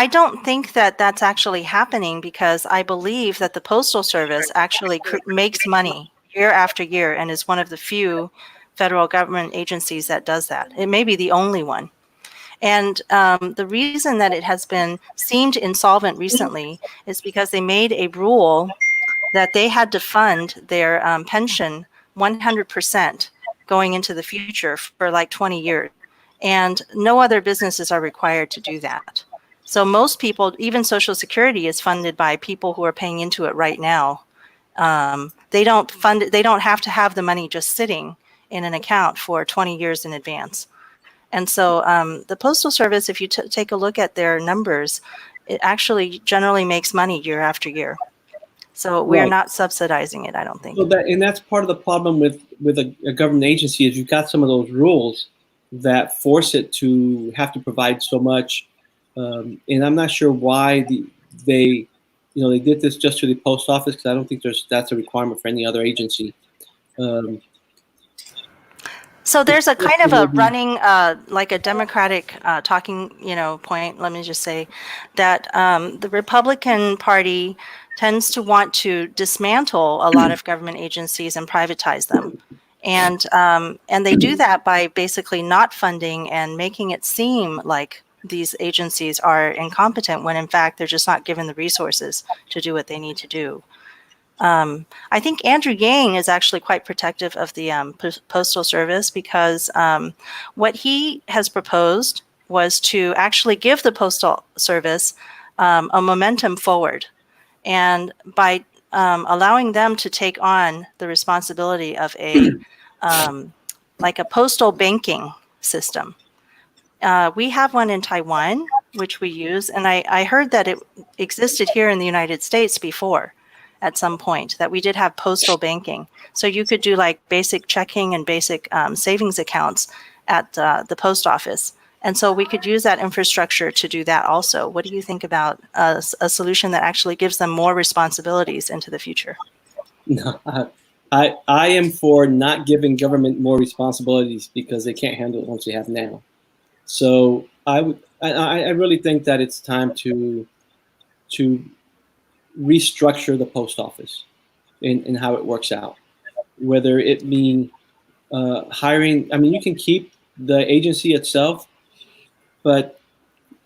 don't think that that's actually happening, because I believe that the Postal Service actually makes money year after year and is one of the few federal government agencies that does that. It may be the only one. And the reason that it has been seemed insolvent recently is because they made a rule that they had to fund their pension 100% going into the future for like 20 years. And no other businesses are required to do that. So most people, even Social Security is funded by people who are paying into it right now. They don't fund it. They don't have to have the money just sitting in an account for 20 years in advance. And so the Postal Service, if you take a look at their numbers, it actually generally makes money year after year. So we're not subsidizing it, I don't think. So that's part of the problem with a government agency is you've got some of those rules that force it to have to provide so much. And I'm not sure why they did this just to the post office, because I don't think that's a requirement for any other agency. So there's a kind of a running, like a Democratic talking, point. Let me just say that the Republican Party tends to want to dismantle a lot of government agencies and privatize them. And they do that by basically not funding and making it seem like these agencies are incompetent, when in fact they're just not given the resources to do what they need to do. I think Andrew Yang is actually quite protective of the Postal Service, because what he has proposed was to actually give the Postal Service a momentum forward, and by allowing them to take on the responsibility of a like a postal banking system. We have one in Taiwan, which we use, and I heard that it existed here in the United States before, at some point, that we did have postal banking. So you could do like basic checking and basic savings accounts at the post office. And so we could use that infrastructure to do that also. What do you think about a solution that actually gives them more responsibilities into the future? No, I am for not giving government more responsibilities, because they can't handle it once they have now. So I really think that it's time to restructure the post office and how it works out. Whether it mean hiring, I mean, you can keep the agency itself, but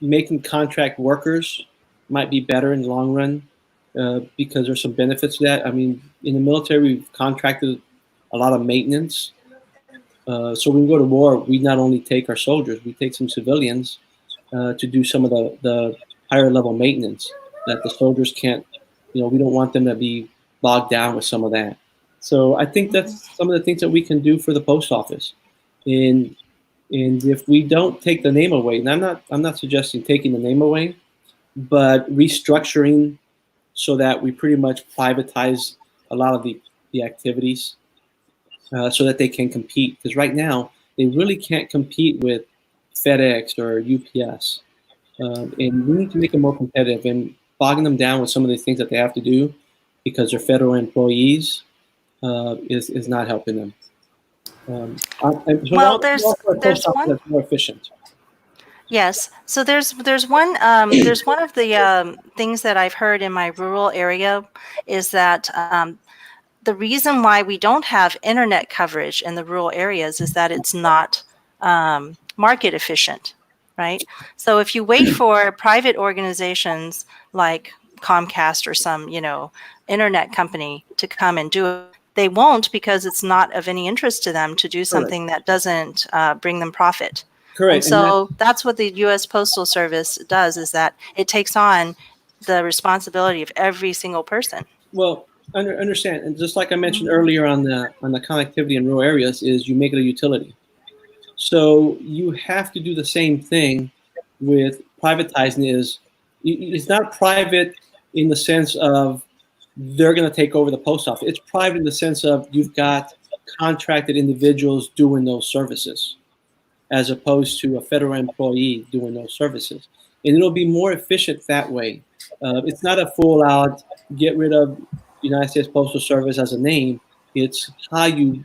making contract workers might be better in the long run, because there's some benefits to that. I mean, in the military, we've contracted a lot of maintenance. So when we go to war, we not only take our soldiers, we take some civilians to do some of the higher level maintenance that the soldiers can't. We don't want them to be bogged down with some of that. So I think that's some of the things that we can do for the post office. And if we don't take the name away, and I'm not suggesting taking the name away, but restructuring so that we pretty much privatize a lot of the activities, so that they can compete. Because right now they really can't compete with FedEx or UPS, and we need to make them more competitive. And bogging them down with some of the things that they have to do because they're federal employees is not helping them. Well, there's one that's more efficient. Yes. So there's one there's one of the things that I've heard in my rural area is that the reason why we don't have internet coverage in the rural areas is that it's not market efficient, right? So if you wait for private organizations like Comcast or some, internet company to come and do it, they won't, because it's not of any interest to them to do something that doesn't bring them profit. Correct. And so that's what the U.S. Postal Service does, is that it takes on the responsibility of every single person. Well, understand, and just like I mentioned earlier on the connectivity in rural areas, is you make it a utility. So you have to do the same thing with privatizing. It's not private in the sense of they're going to take over the post office. It's private in the sense of you've got contracted individuals doing those services, as opposed to a federal employee doing those services. And it'll be more efficient that way. It's not a full out get rid of United States Postal Service as a name. It's how you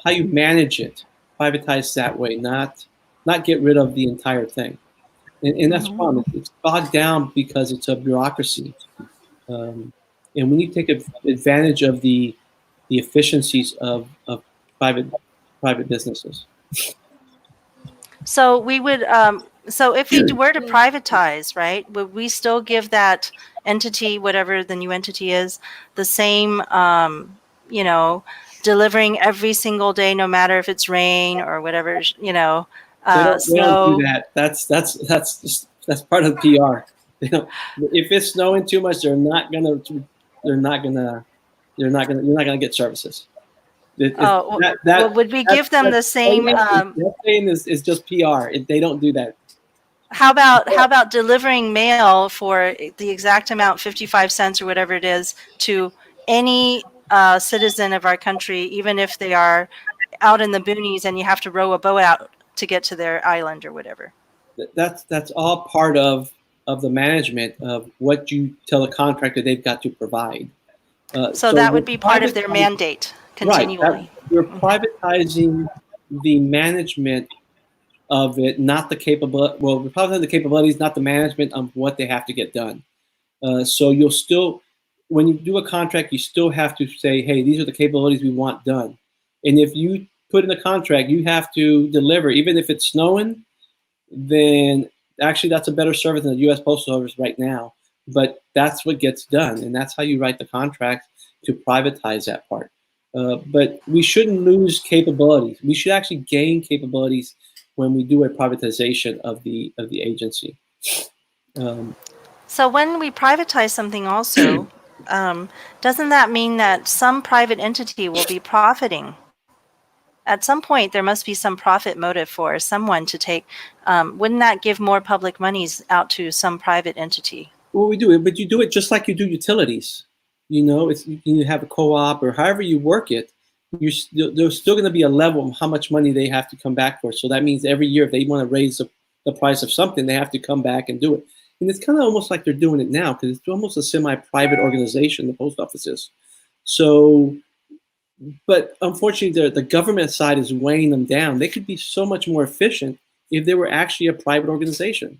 manage it, privatize that way, not get rid of the entire thing. And that's the problem. It's bogged down because it's a bureaucracy. And we need to take advantage of the efficiencies of private businesses. So we would, so if we were to privatize, right, would we still give that entity, whatever the new entity is, the same, you know, delivering every single day, no matter if it's rain or whatever, you know, They snow? don't do that. That's part of PR. If it's snowing too much, you're not gonna get services. Would we give them the same? That saying is just PR. They don't do that. How about delivering mail for the exact amount, 55 cents or whatever it is, to any citizen of our country, even if they are out in the boonies and you have to row a boat out to get to their island or whatever? That's all part of the management of what you tell a contractor they've got to provide. So that would be part of their mandate continually. Right. We're privatizing the management of it, not the capability. Well, we're privatizing the capabilities, not the management of what they have to get done. So you'll still, when you do a contract, you still have to say, hey, these are the capabilities we want done. And if you put in a contract, you have to deliver, even if it's snowing, then actually that's a better service than the U.S. Postal Service right now. But that's what gets done, and that's how you write the contract to privatize that part. But we shouldn't lose capabilities. We should actually gain capabilities when we do a privatization of the agency. So when we privatize something also, doesn't that mean that some private entity will be profiting? At some point, there must be some profit motive for someone to take. Wouldn't that give more public monies out to some private entity? Well, we do it, but you do it just like you do utilities. You have a co-op or however you work it. There's still going to be a level of how much money they have to come back for. So that means every year, if they want to raise the price of something, they have to come back and do it. And it's kind of almost like they're doing it now because it's almost a semi-private organization, the post office is. So, but unfortunately, the government side is weighing them down. They could be so much more efficient if they were actually a private organization.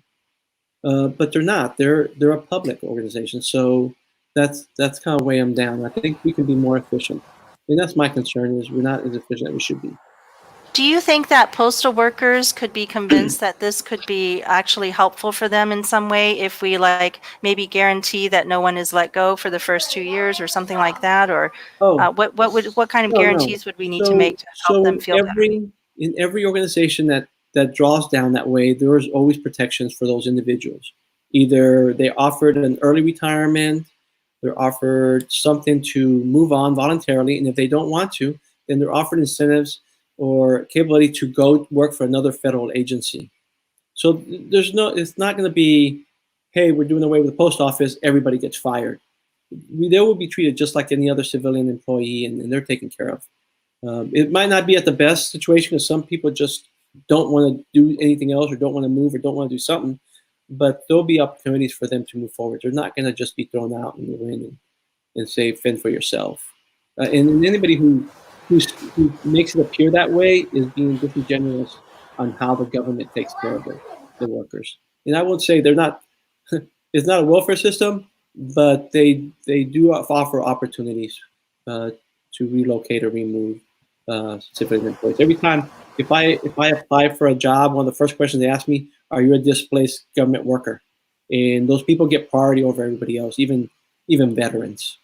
But they're not. They're a public organization. So that's kind of weigh them down. I think we can be more efficient. And that's my concern, is we're not as efficient as we should be. Do you think that postal workers could be convinced that this could be actually helpful for them in some way if we maybe guarantee that no one is let go for the first 2 years or something like that? Or what kind of guarantees would we need to make to help them feel better? In every organization that draws down that way, there's always protections for those individuals. Either they offered an early retirement, they're offered something to move on voluntarily, and if they don't want to, then they're offered incentives or capability to go work for another federal agency. So it's not going to be, hey, we're doing away with the post office, everybody gets fired. They will be treated just like any other civilian employee, and they're taken care of. It might not be at the best situation because some people just don't want to do anything else or don't want to move or don't want to do something, but there'll be opportunities for them to move forward. They're not going to just be thrown out in the wind and say, fend for yourself. And anybody who makes it appear that way is being disingenuous on how the government takes care of the workers. And I won't say they're not, it's not a welfare system, but they do offer opportunities to relocate or remove civilian employees. Every time, if I apply for a job, one of the first questions they ask me, are you a displaced government worker? And those people get priority over everybody else, even veterans.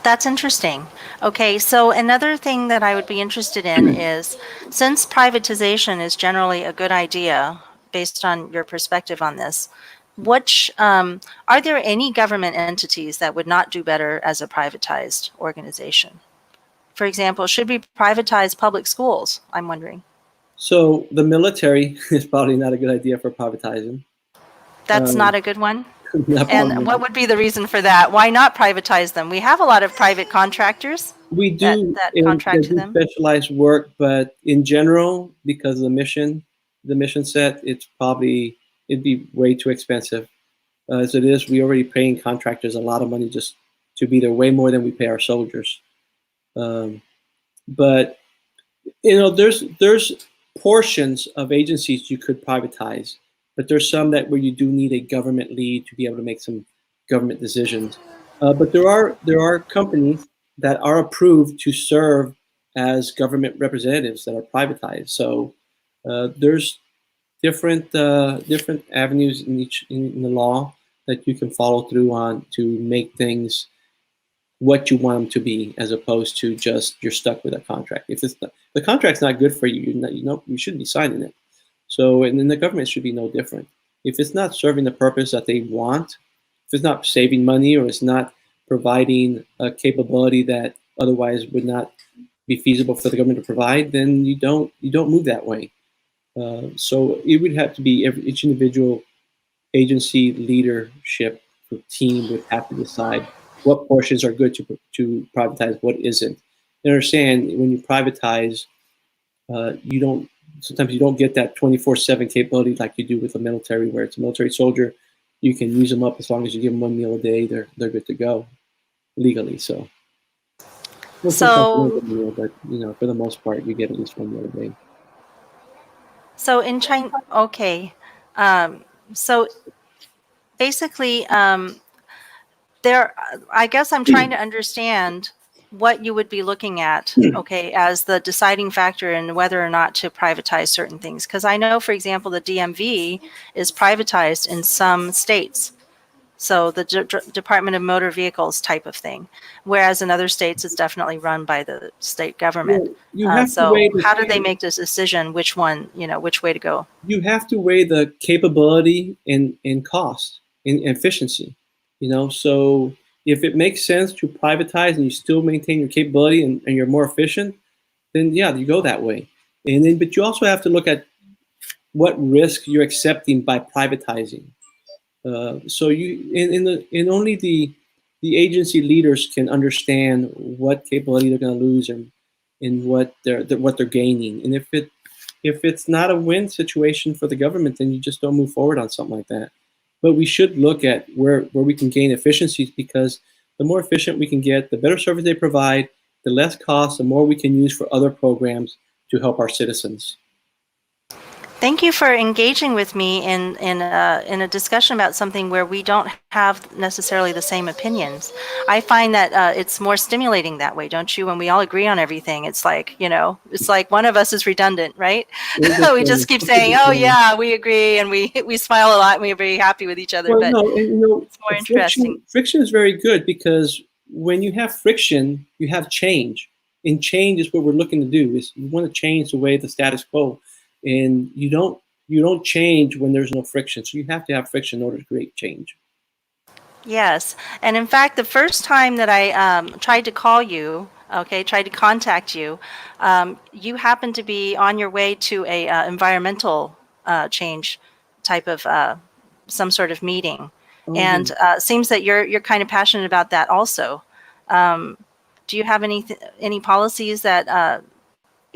That's interesting. Okay, so another thing that I would be interested in is, since privatization is generally a good idea, based on your perspective on this, which are there any government entities that would not do better as a privatized organization? For example, should we privatize public schools? I'm wondering. So the military is probably not a good idea for privatizing. That's not a good one? Not And probably. what would be the reason for that? Why not privatize them? We have a lot of private contractors We do, that and contract they to do them. specialized work, but in general, because of the mission set, it'd be way too expensive. As it is, we already paying contractors a lot of money just to be there, way more than we pay our soldiers. But there's portions of agencies you could privatize, but there's some that where you do need a government lead to be able to make some government decisions. But there are companies that are approved to serve as government representatives that are privatized. So there's different avenues in the law that you can follow through on to make things what you want them to be, as opposed to just you're stuck with a contract. If the contract's not good for you, you shouldn't be signing it. So, and then the government should be no different. If it's not serving the purpose that they want, if it's not saving money or it's not providing a capability that otherwise would not be feasible for the government to provide, then you don't move that way. So it would have to be each individual agency leadership team would have to decide what portions are good to privatize, what isn't. You understand, when you privatize, sometimes you don't get that 24/7 capability like you do with the military, where it's a military soldier, you can use them up as long as you give them one meal a day, they're good to go legally. So but for the most part, you get at least one meal a day. So in China, okay. So basically, I guess I'm trying to understand what you would be looking at, okay, as the deciding factor in whether or not to privatize certain things. Because I know, for example, the DMV is privatized in some states. So the Department of Motor Vehicles type of thing, whereas in other states it's definitely run by the state government. So how do they make this decision? Which one, which way to go? You have to weigh the capability and cost and efficiency. So if it makes sense to privatize and you still maintain your capability and you're more efficient, then yeah, you go that way. But you also have to look at what risk you're accepting by privatizing. So only the agency leaders can understand what capability they're going to lose and what they're gaining. And if it's not a win situation for the government, then you just don't move forward on something like that. But we should look at where we can gain efficiencies, because the more efficient we can get, the better service they provide, the less cost, the more we can use for other programs to help our citizens. Thank you for engaging with me in a discussion about something where we don't have necessarily the same opinions. I find that it's more stimulating that way, don't you? When we all agree on everything, it's like one of us is redundant, right? We just keep saying, "Oh yeah, we agree," and we smile a lot and we're very happy with each other. Well, but it's more interesting. Friction is very good, because when you have friction, you have change, and change is what we're looking to do. Is you want to change the way the status quo. And you don't change when there's no friction. So you have to have friction in order to create change. Yes. And in fact, the first time that I tried to call you, tried to contact you, you happened to be on your way to a environmental change type of some sort of meeting. And seems that you're kind of passionate about that also. Do you have any policies that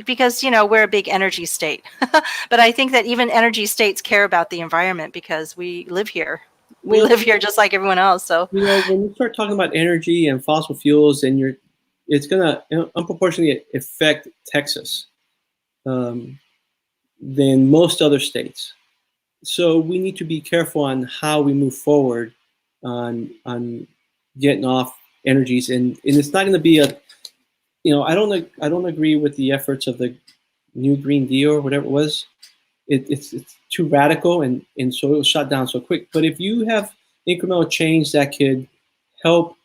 because we're a big energy state, but I think that even energy states care about the environment because we live here. We live here just like everyone else. So when you start talking about energy and fossil fuels, and it's gonna unproportionately affect Texas than most other states. So we need to be careful on how we move forward on getting off energies, and it's not going to be I don't agree with the efforts of the new Green Deal or whatever it was. It's too radical, and so it was shut down so quick. But if you have incremental change that could help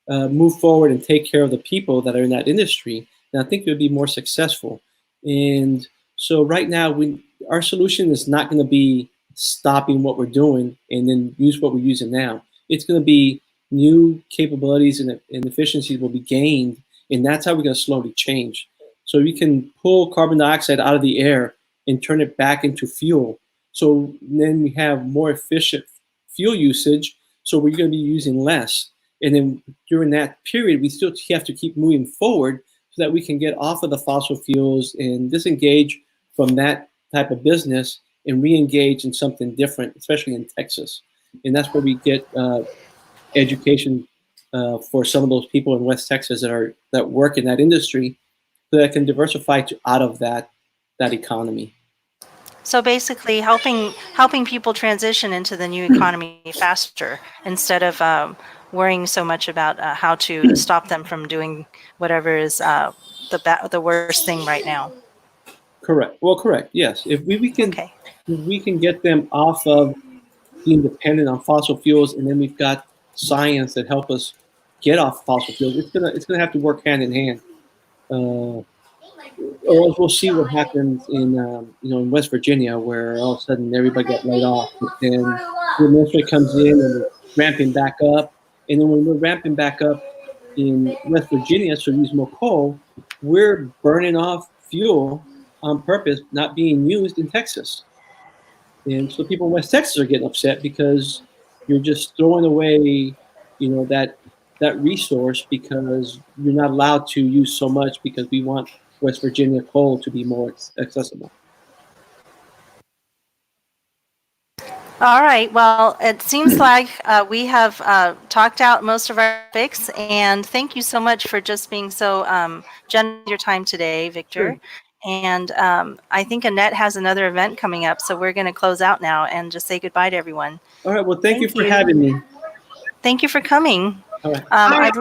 move forward and take care of the people that are in that industry, then I think it would be more successful. And so right now, our solution is not going to be stopping what we're doing and then use what we're using now. It's going to be new capabilities and efficiencies will be gained, and that's how we're going to slowly change. So we can pull carbon dioxide out of the air and turn it back into fuel. So then we have more efficient fuel usage, so we're going to be using less. And then during that period, we still have to keep moving forward so that we can get off of the fossil fuels and disengage from that type of business and re-engage in something different, especially in Texas. And that's where we get education for some of those people in West Texas that work in that industry, so that can diversify out of that economy. So basically, helping people transition into the new economy faster instead of worrying so much about how to stop them from doing whatever is the worst thing right now. Correct. Well, correct. Yes. If we can get them off of being dependent on fossil fuels, and then we've got science that help us get off fossil fuels, it's gonna have to work hand in hand. Or else we'll see what happens in West Virginia, where all of a sudden everybody got laid off, but then the administration comes in and we're ramping back up, and then when we're ramping back up in West Virginia, so use more coal, we're burning off fuel on purpose, not being used in Texas. And so people in West Texas are getting upset because you're just throwing away, that resource because you're not allowed to use so much because we want West Virginia coal to be more accessible. All right. Well, it seems like we have talked out most of our topics, and thank you so much for just being so generous with your time today, Victor. Sure. And I think Annette has another event coming up, so we're going to close out now and just say goodbye to everyone. All right. Well, thank you for having me. Thank you for coming. All right.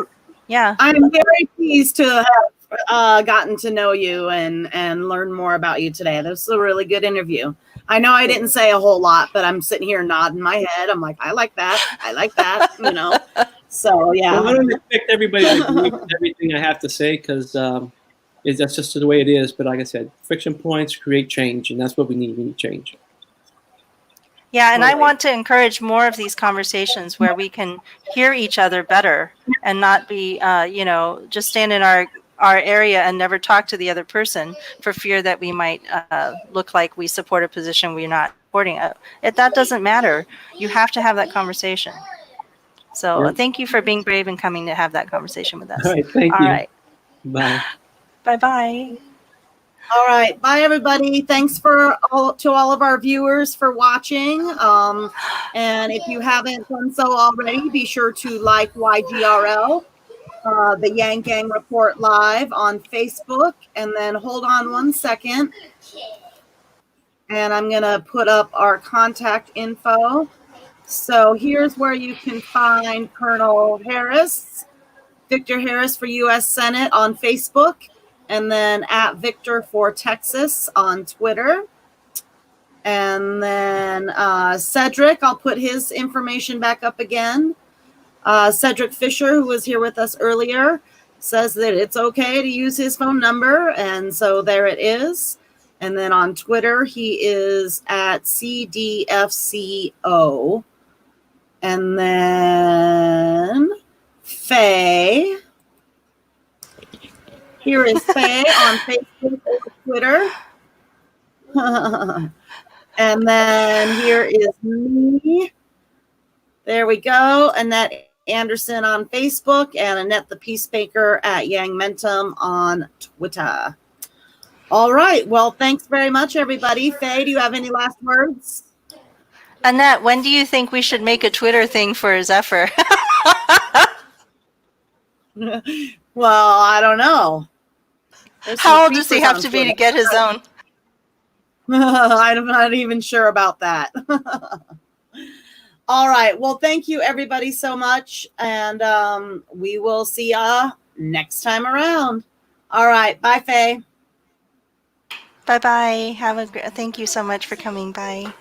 I'm very pleased to have gotten to know you and learn more about you today. This was a really good interview. I know I didn't say a whole lot, but I'm sitting here nodding my head. I'm like, I like that. I like that. So yeah. Well, I don't expect everybody to agree with everything I have to say because that's just the way it is. But like I said, friction points create change, and that's what we need. We need change. Yeah, and I want to encourage more of these conversations where we can hear each other better and not be, just stand in our area and never talk to the other person for fear that we might look like we support a position we're not supporting. That doesn't matter. You have to have that conversation. So Thank you for being brave and coming to have that conversation with us. All right, thank you. All right. Bye. Bye-bye. All right. Bye, everybody. Thanks to all of our viewers for watching. And if you haven't done so already, be sure to like YGRL, the Yang Gang Report Live on Facebook. And then hold on one second. And I'm going to put up our contact info. So here's where you can find Colonel Harris, Victor Harris for U.S. Senate on Facebook. And then at Victor for Texas on Twitter. And then Cedric, I'll put his information back up again. Cedric Fisher, who was here with us earlier, says that it's okay to use his phone number. And so there it is. And then on Twitter, he is at CDFCO. And then Faye. Here is Faye on Facebook or Twitter. And then here is me. There we go. Annette Anderson on Facebook and Annette the Peacemaker at Yang Mentum on Twitter. All right. Well, thanks very much, everybody. Faye, do you have any last words? Annette, when do you think we should make a Twitter thing for Zephyr? Well, I don't know. How old does he have to be to get his own? I'm not even sure about that. All right. Well, thank you, everybody, so much. And we will see ya next time around. All right. Bye, Faye. Bye-bye. Thank you so much for coming. Bye.